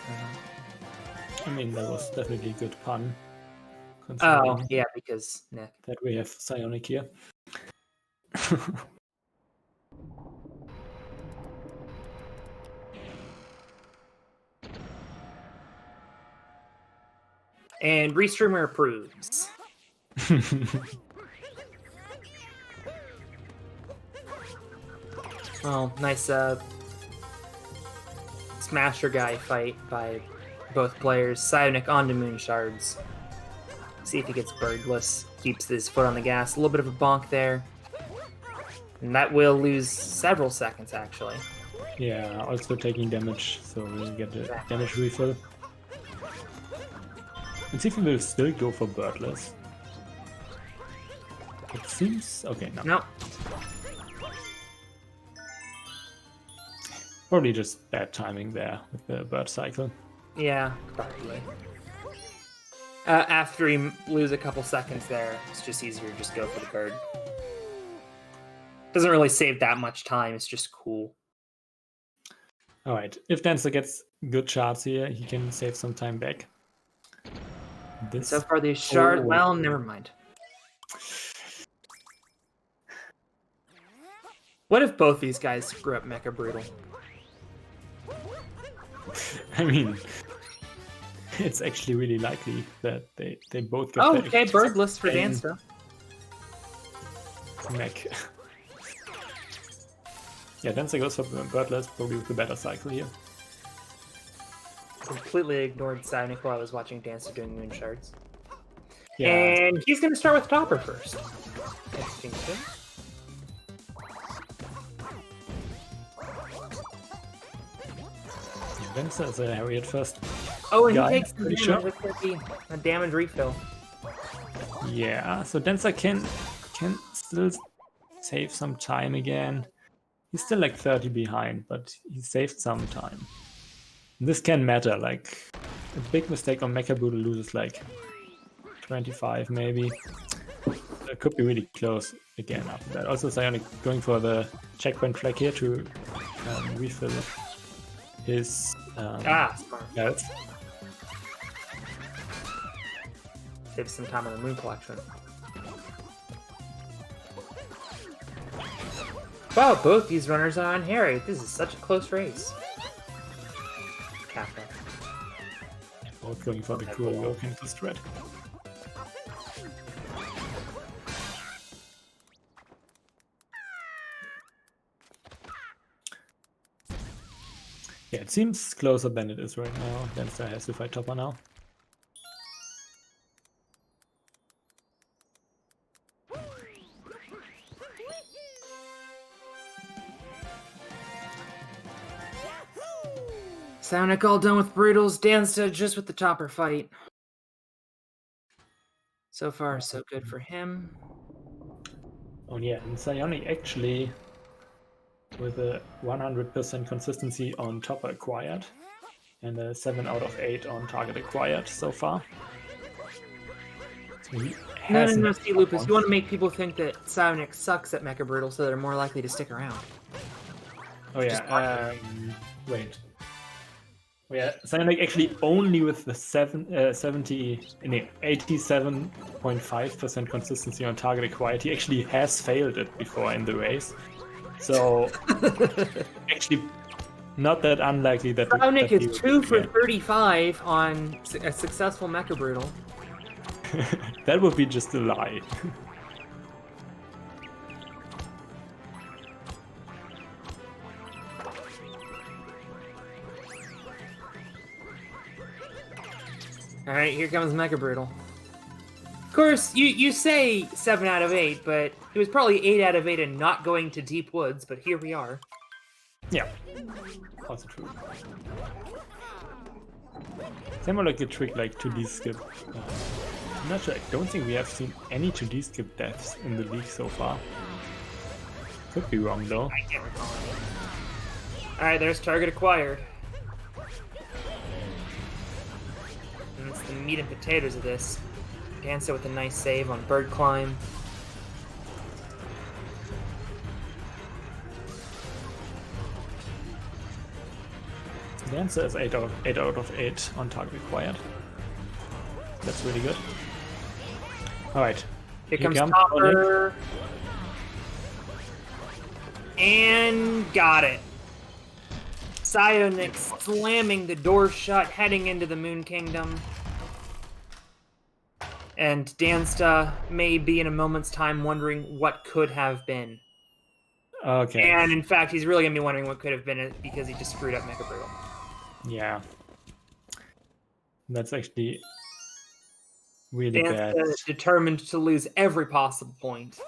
I mean, that was definitely a good pun. Oh, yeah, because Nick. That we have PsioNick here. And Restreamer approves. Well, nice Smasher guy fight by both players. PsioNick onto Moon Shards. See if he gets birdless. Keeps his foot on the gas. A little bit of a bonk there. And that will lose several seconds, actually. Yeah, also taking damage, so we'll get the damage refill. Let's see if we will still go for birdless. It seems... okay, no. Nope. Probably just bad timing there with the bird cycle. Yeah, probably. After you lose a couple seconds there, it's just easier to just go for the bird. Doesn't really save that much time, it's just cool. Alright, if Dansta gets good shots here, he can save some time back. This... so far, the shard... well, never mind. What if both these guys screw up Mecha Brutal? I mean, it's actually really likely that they both get... Oh, okay, birdless for Dansta. Mech. Yeah, Dansta goes for birdless, probably with the better cycle here. Completely ignored PsioNick while I was watching Dansta doing Moon Shards. Yeah. And he's going to start with Topper first. Dansta is a Harriet first. Oh, and guy, he takes the damage. sure. That's going to be a damage refill. Yeah, so Dansta can still save some time again. He's still like 30 behind, but he saved some time. This can matter, like a big mistake on Mecha Brutal loses like 25 maybe. It could be really close again after that. Also PsioNick going for the checkpoint flag here to refill his health. Save some time on the Moon Collection. Wow, both these runners are on Harry. This is such a close race. Kappa. Both going for the cool look into strat. Yeah, it seems closer than it is right now. Dansta has to fight Topper now. PsioNick all done with Brutals. Dansta just with the Topper fight. So far, so good for him. Oh yeah, and PsioNick actually with a 100% consistency on Topper acquired and a 7 out of 8 on target acquired so far. So No, see, Lupus, you want to make people think that PsioNick sucks at Mecha Brutal so they're more likely to stick around. Oh yeah, wait. Oh yeah, PsioNick actually only with the 87.5% consistency on target acquired, he actually has failed it before in the race. So actually not that unlikely that PsioNick is 2 for 35 on a successful Mecha Brutal. That would be just a lie. Alright, here comes Mecha Brutal. Of course, you say 7 out of 8, but it was probably 8 out of 8 and not going to Deep Woods, but here we are. Yeah, also true. Same like a trick like 2D skip. I'm not sure, I don't think we have seen any 2D skip deaths in the league so far. Could be wrong though. I can't recall any. Alright, there's target acquired. And it's the meat and potatoes of this. Dansta with a nice save on Bird Climb. Dansta is 8 out of 8 on target required. That's really good. Alright. Here comes Topper. And got it. PsioNick slamming the door shut, heading into the Moon Kingdom. And Dansta may be in a moment's time wondering what could have been. Okay. And in fact, he's really going to be wondering what could have been because he just screwed up Mega Brutal. Yeah. That's actually really Dansta bad. is determined to lose every possible point.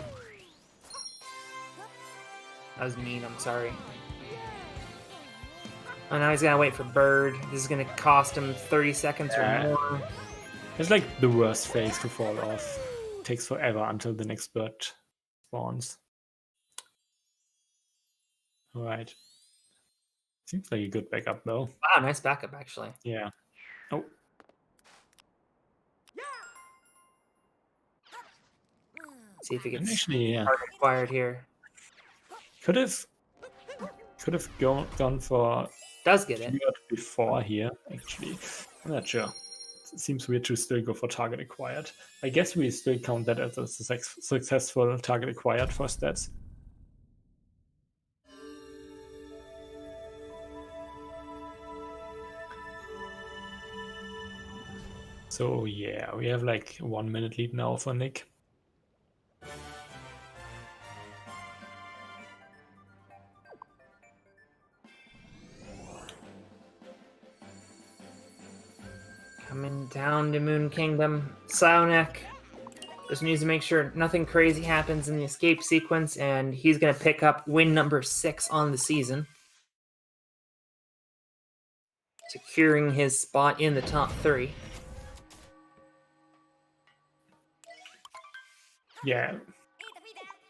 That was mean, I'm sorry. Oh, now he's gonna wait for Bird. This is gonna cost him 30 seconds or more. It's like the worst phase to fall off. Takes forever until the next bird spawns. Alright. Seems like a good backup though. Wow, nice backup actually. Yeah. Oh. See if he gets Actually, yeah. hard acquired here. Could have gone for Does get it. before here, actually. I'm not sure. It seems weird to still go for target acquired. I guess we still count that as a successful target acquired for stats. So yeah, we have like 1 minute lead now for Nick. Coming down to Moon Kingdom. PsioNick just needs to make sure nothing crazy happens in the escape sequence, and he's going to pick up win number 6 on the season. Securing his spot in the top 3. Yeah,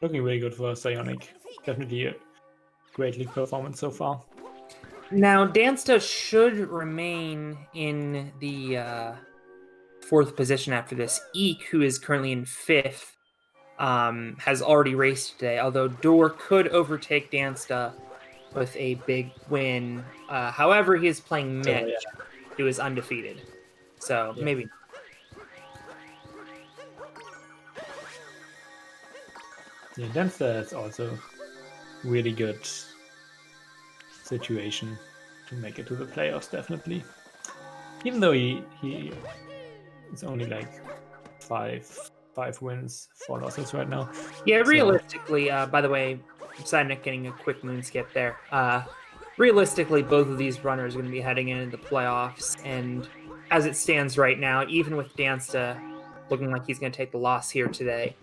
looking really good for PsioNick. Definitely a great league performance so far. Now, Dansta should remain in the 4th position after this. Eek, who is currently in 5th, has already raced today, although Door could overtake Dansta with a big win. However, he is playing Mitch, who is undefeated. So, maybe not. Yeah, Dansta is also really good situation to make it to the playoffs, definitely. Even though he is only like five wins, 4 losses right now. Yeah, realistically, by the way, PsioNick getting a quick moon skip there. Realistically, both of these runners are going to be heading into the playoffs, and as it stands right now, even with Dansta looking like he's going to take the loss here today,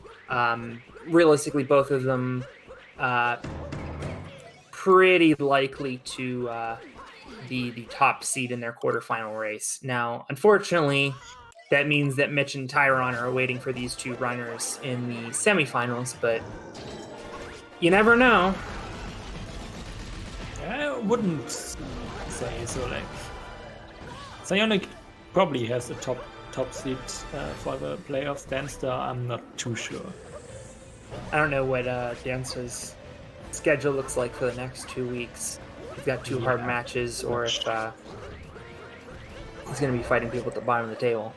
realistically, both of them pretty likely to be the top seed in their quarterfinal race. Now, unfortunately, that means that Mitch and Tyron are waiting for these 2 runners in the semifinals, but you never know. I wouldn't say so. Like, PsioNick probably has a top seed for the playoffs. Dansta, I'm not too sure. I don't know what Dansta's schedule looks like for the next 2 weeks. He's got 2 hard matches, or if he's going to be fighting people at the bottom of the table.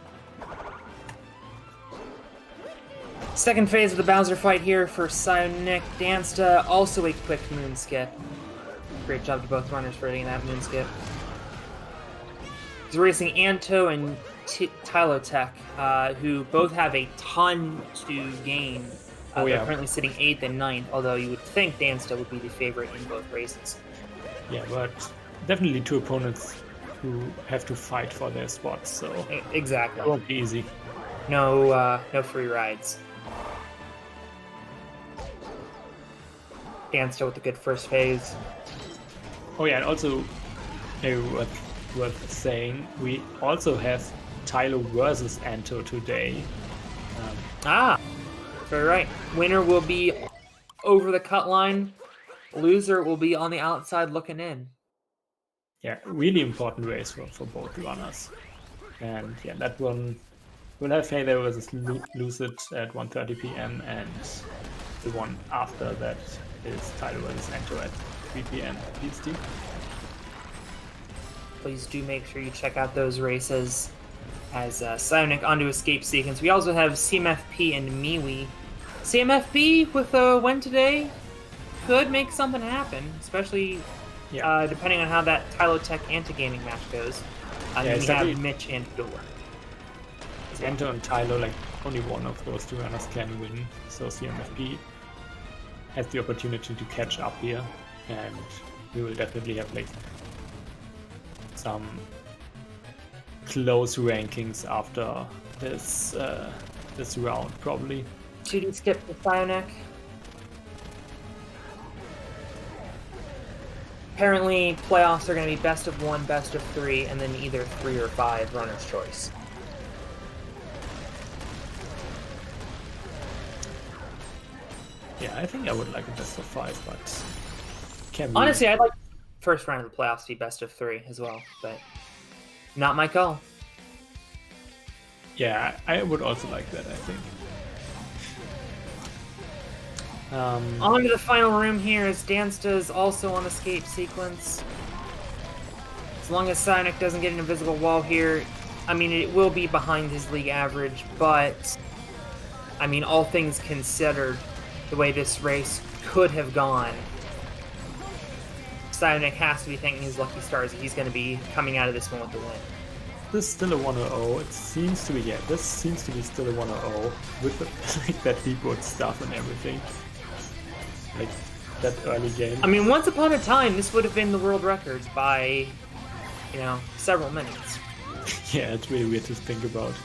Second phase of the Bowser fight here for PsioNick. Dansta, also a quick moon skip. Great job to both runners for getting that moon skip. He's racing Anto and Tylotech, who both have a ton to gain. They're currently sitting 8th and 9th, although you would think Dansta would be the favorite in both races. Yeah, but definitely 2 opponents who have to fight for their spots, so exactly. It won't be easy. No free rides. Dansta with a good first phase. Oh yeah, and also worth saying, we also have Tylo versus Anto today. Very right. Winner will be over the cut line. Loser will be on the outside looking in. Yeah, really important race for both runners. And yeah, that one we'll have Halo versus Lucid at 1:30 p.m. and the one after that is Tyler versus Ento at 3 p.m. PST. Please do make sure you check out those races. As PsioNick onto Escape Sequence. We also have CMFP and MeWe. CMFP with a win today could make something happen, especially depending on how that Tylo Tech anti-gaming match goes. We have Mitch and Door. Ento and Tylo, like only one of those two runners can win, so CMFP has the opportunity to catch up here, and we will definitely have like some close rankings after this this round, probably. 2D skip for PsioNick. Apparently, playoffs are going to be best of 1, best of 3, and then either 3 or 5 runner's choice. Yeah, I think I would like a best of 5, but honestly, I'd like first round of the playoffs to be best of 3 as well, but not my call. Yeah, I would also like that, I think. On to the final room here as Dansta is also on Escape Sequence. As long as PsioNick doesn't get an invisible wall here, I mean, it will be behind his league average, but I mean, all things considered, the way this race could have gone, PsioNick has to be thanking his lucky stars that he's going to be coming out of this one with the win. This is still a 1-0. It seems to be, this seems to be still a 1-0 with like that debut stuff and everything. Like that early game. I mean, once upon a time, this would have been the world record by, several minutes. Yeah, it's really weird to think about.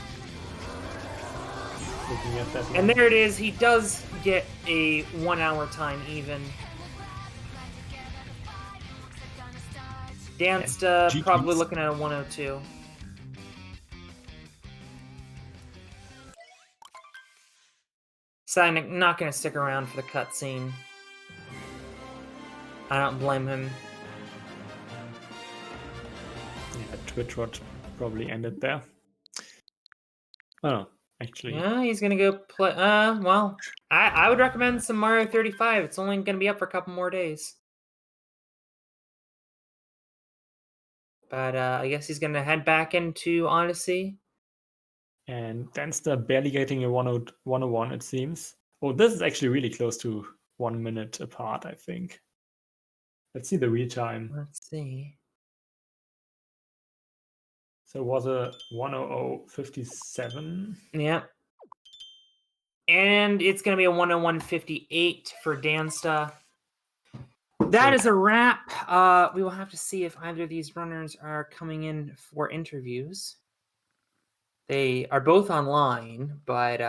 Looking at that one. And there it is. He does get a 1 hour time even. Dansta probably looking at a 102. PsioNick not going to stick around for the cutscene. I don't blame him. Yeah, Twitch Watch probably ended there. Oh, actually. Yeah, he's going to go play. Well, I would recommend some Mario 35. It's only going to be up for a couple more days. But I guess he's going to head back into Odyssey. And Dansta barely getting a 101, it seems. Oh, this is actually really close to 1 minute apart, I think. Let's see the real time. Let's see. So it was a 1:00:57. Yep. And it's going to be a 1:01:58 for Dansta. That is a wrap. We will have to see if either of these runners are coming in for interviews. They are both online, but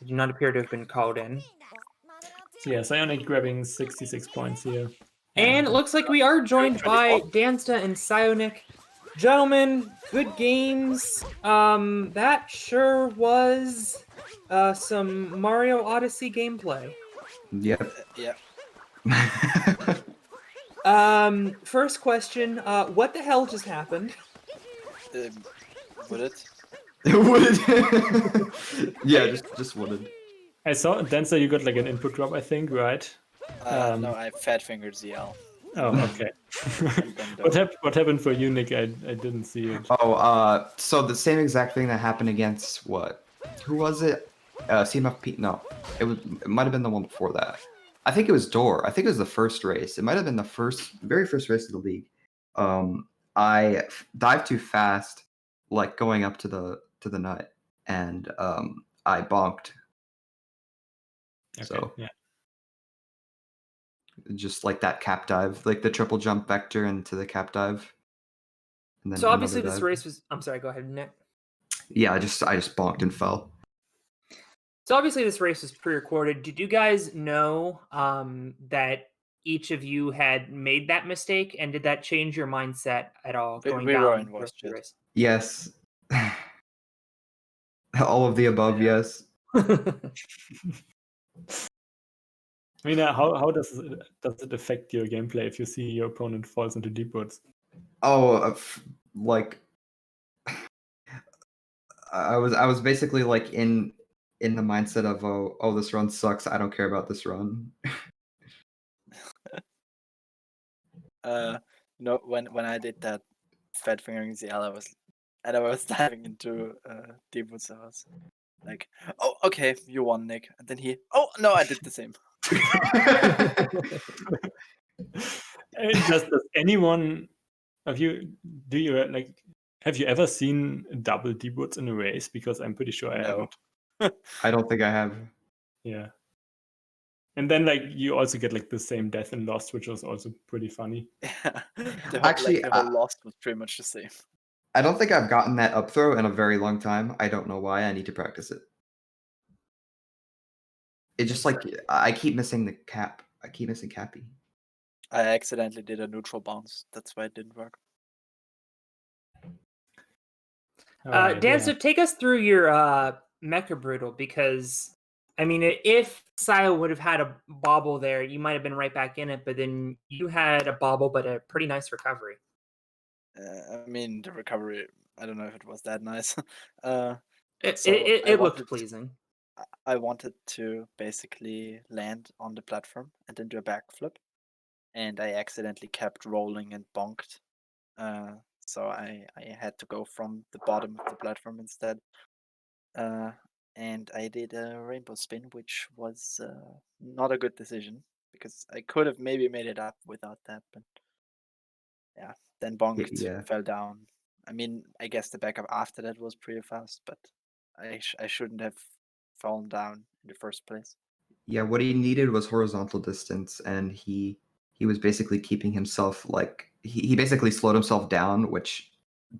do not appear to have been called in. So yeah, PsioNick grabbing 66 points here. And it looks like we are joined by Dansta and PsioNick. Gentlemen, good games. That sure was some Mario Odyssey gameplay. Yep. Yeah. First question, what the hell just happened? Would it? Would it? Yeah, just would it. I saw Dancer, you got like an input drop, I think, right? No, I fat fingered ZL. Oh, okay. What happened for you, Nick? I didn't see it. Oh, so the same exact thing that happened against what? Who was it? CMFP? No, it might have been the one before that. I think it was Door. I think it was the first race. It might have been the very first race of the league. I dived too fast, like going up to the nut, and I bonked. Okay, So yeah. Just like that cap dive, like the triple jump vector into the cap dive. And then So obviously another this dive. race was... I'm sorry, go ahead, Nick. Yeah, I just bonked and fell. So obviously this race was pre-recorded. Did you guys know that each of you had made that mistake, and did that change your mindset at all going We down were in the rest of the voice race? Yes. All of the above, yes. I mean, how does it affect your gameplay if you see your opponent falls into deep woods? Oh, like I was basically like in the mindset of oh this run sucks. I don't care about this run. When I did that fat fingering ZL, I was diving into deep woods. I was like, oh, okay, you won, Nick. And then oh no, I did the same. Does anyone have you ever seen double deep woods in a race? Because I'm pretty sure I No. haven't. I don't think I have. Yeah. And then you also get the same death in Lost, which was also pretty funny. Yeah. Actually, the whole Lost was pretty much the same. I don't think I've gotten that up throw in a very long time. I don't know why. I need to practice it. It just I keep missing the cap. I keep missing Cappy. I accidentally did a neutral bounce. That's why it didn't work. Alright, Dancer, take us through your Mecha Brutal, because I mean, if Sio would have had a bobble there, you might have been right back in it, but then you had a bobble, but a pretty nice recovery. I mean, the recovery, I don't know if it was that nice. It looked pleasing. I wanted to basically land on the platform and then do a backflip, and I accidentally kept rolling and bonked. So I had to go from the bottom of the platform instead. And I did a rainbow spin, which was not a good decision because I could have maybe made it up without that, but yeah, then bonked, Yeah. fell down. I mean, I guess the backup after that was pretty fast, but I shouldn't have fallen down in the first place. Yeah, what he needed was horizontal distance, and he was basically keeping himself he basically slowed himself down, which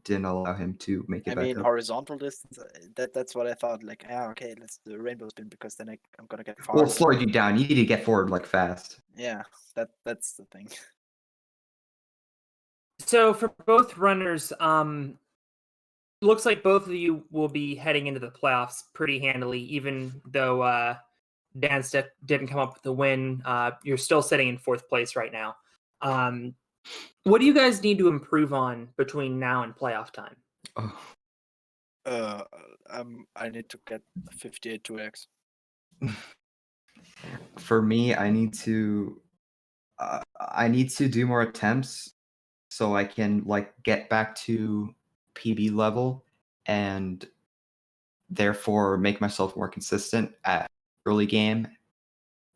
didn't allow him to make it I back mean, up. horizontal distance. That's what I thought. Like, yeah, okay, let's do a rainbow spin because then I'm gonna get far. Well, it slowed you down. You need to get forward fast. Yeah, that's the thing. So for both runners, looks like both of you will be heading into the playoffs pretty handily, even though Dansta didn't come up with the win. You're still sitting in fourth place right now. What do you guys need to improve on between now and playoff time? Oh. I need to get 58 2x. For me, I need to do more attempts so I can get back to PB level and therefore make myself more consistent at early game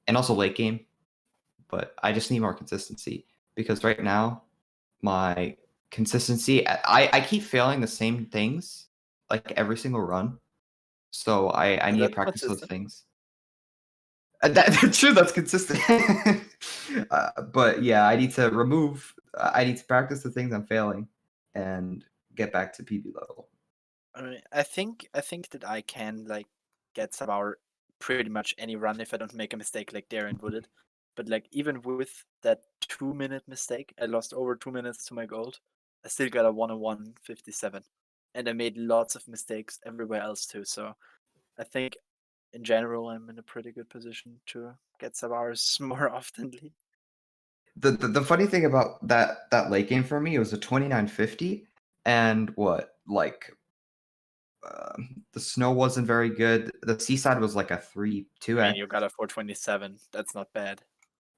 and also late game. But I just need more consistency because right now my consistency, I keep failing the same things every single run. So I need to practice those things. That's true. That's consistent. But yeah, I need to practice the things I'm failing and get back to PB level. I mean, I think that I can get some hour pretty much any run if I don't make a mistake like Darren would. But even with that 2-minute mistake, I lost over 2 minutes to my gold. I still got a 1:1:57, and I made lots of mistakes everywhere else too. So I think in general I'm in a pretty good position to get some hours more oftenly. The funny thing about that late game for me, it was a 2950, and the snow wasn't very good. The seaside was like a 3-2x. I mean, you got a 427. That's not bad.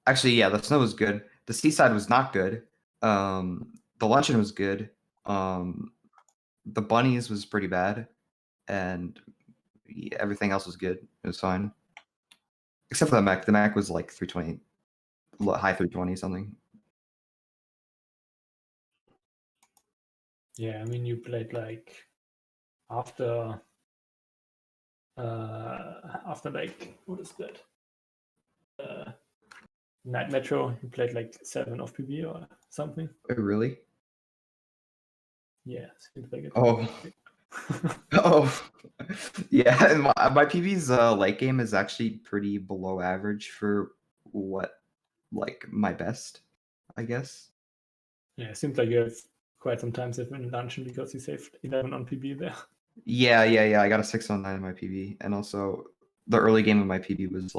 Actually, yeah, the snow was good. The seaside was not good. The luncheon was good. The bunnies was pretty bad, and everything else was good. It was fine, except for the mech. The mech was like 320, high 320 something. Yeah, I mean, you played after what is that? Night Metro, you played 7 of PB or something. Wait, really? Yeah, seems like it. Oh. Oh, yeah. And my PB's late game is actually pretty below average for what my best, I guess. Yeah, it seems like you have quite some time saved in dungeon because you saved 11 on PB there. Yeah. I got a 609 in my PB, and also the early game of my PB was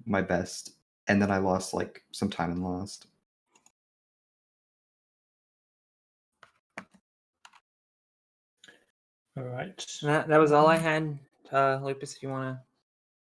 my best, and then I lost some time and lost. All right. That was all I had. Lupus, if you want to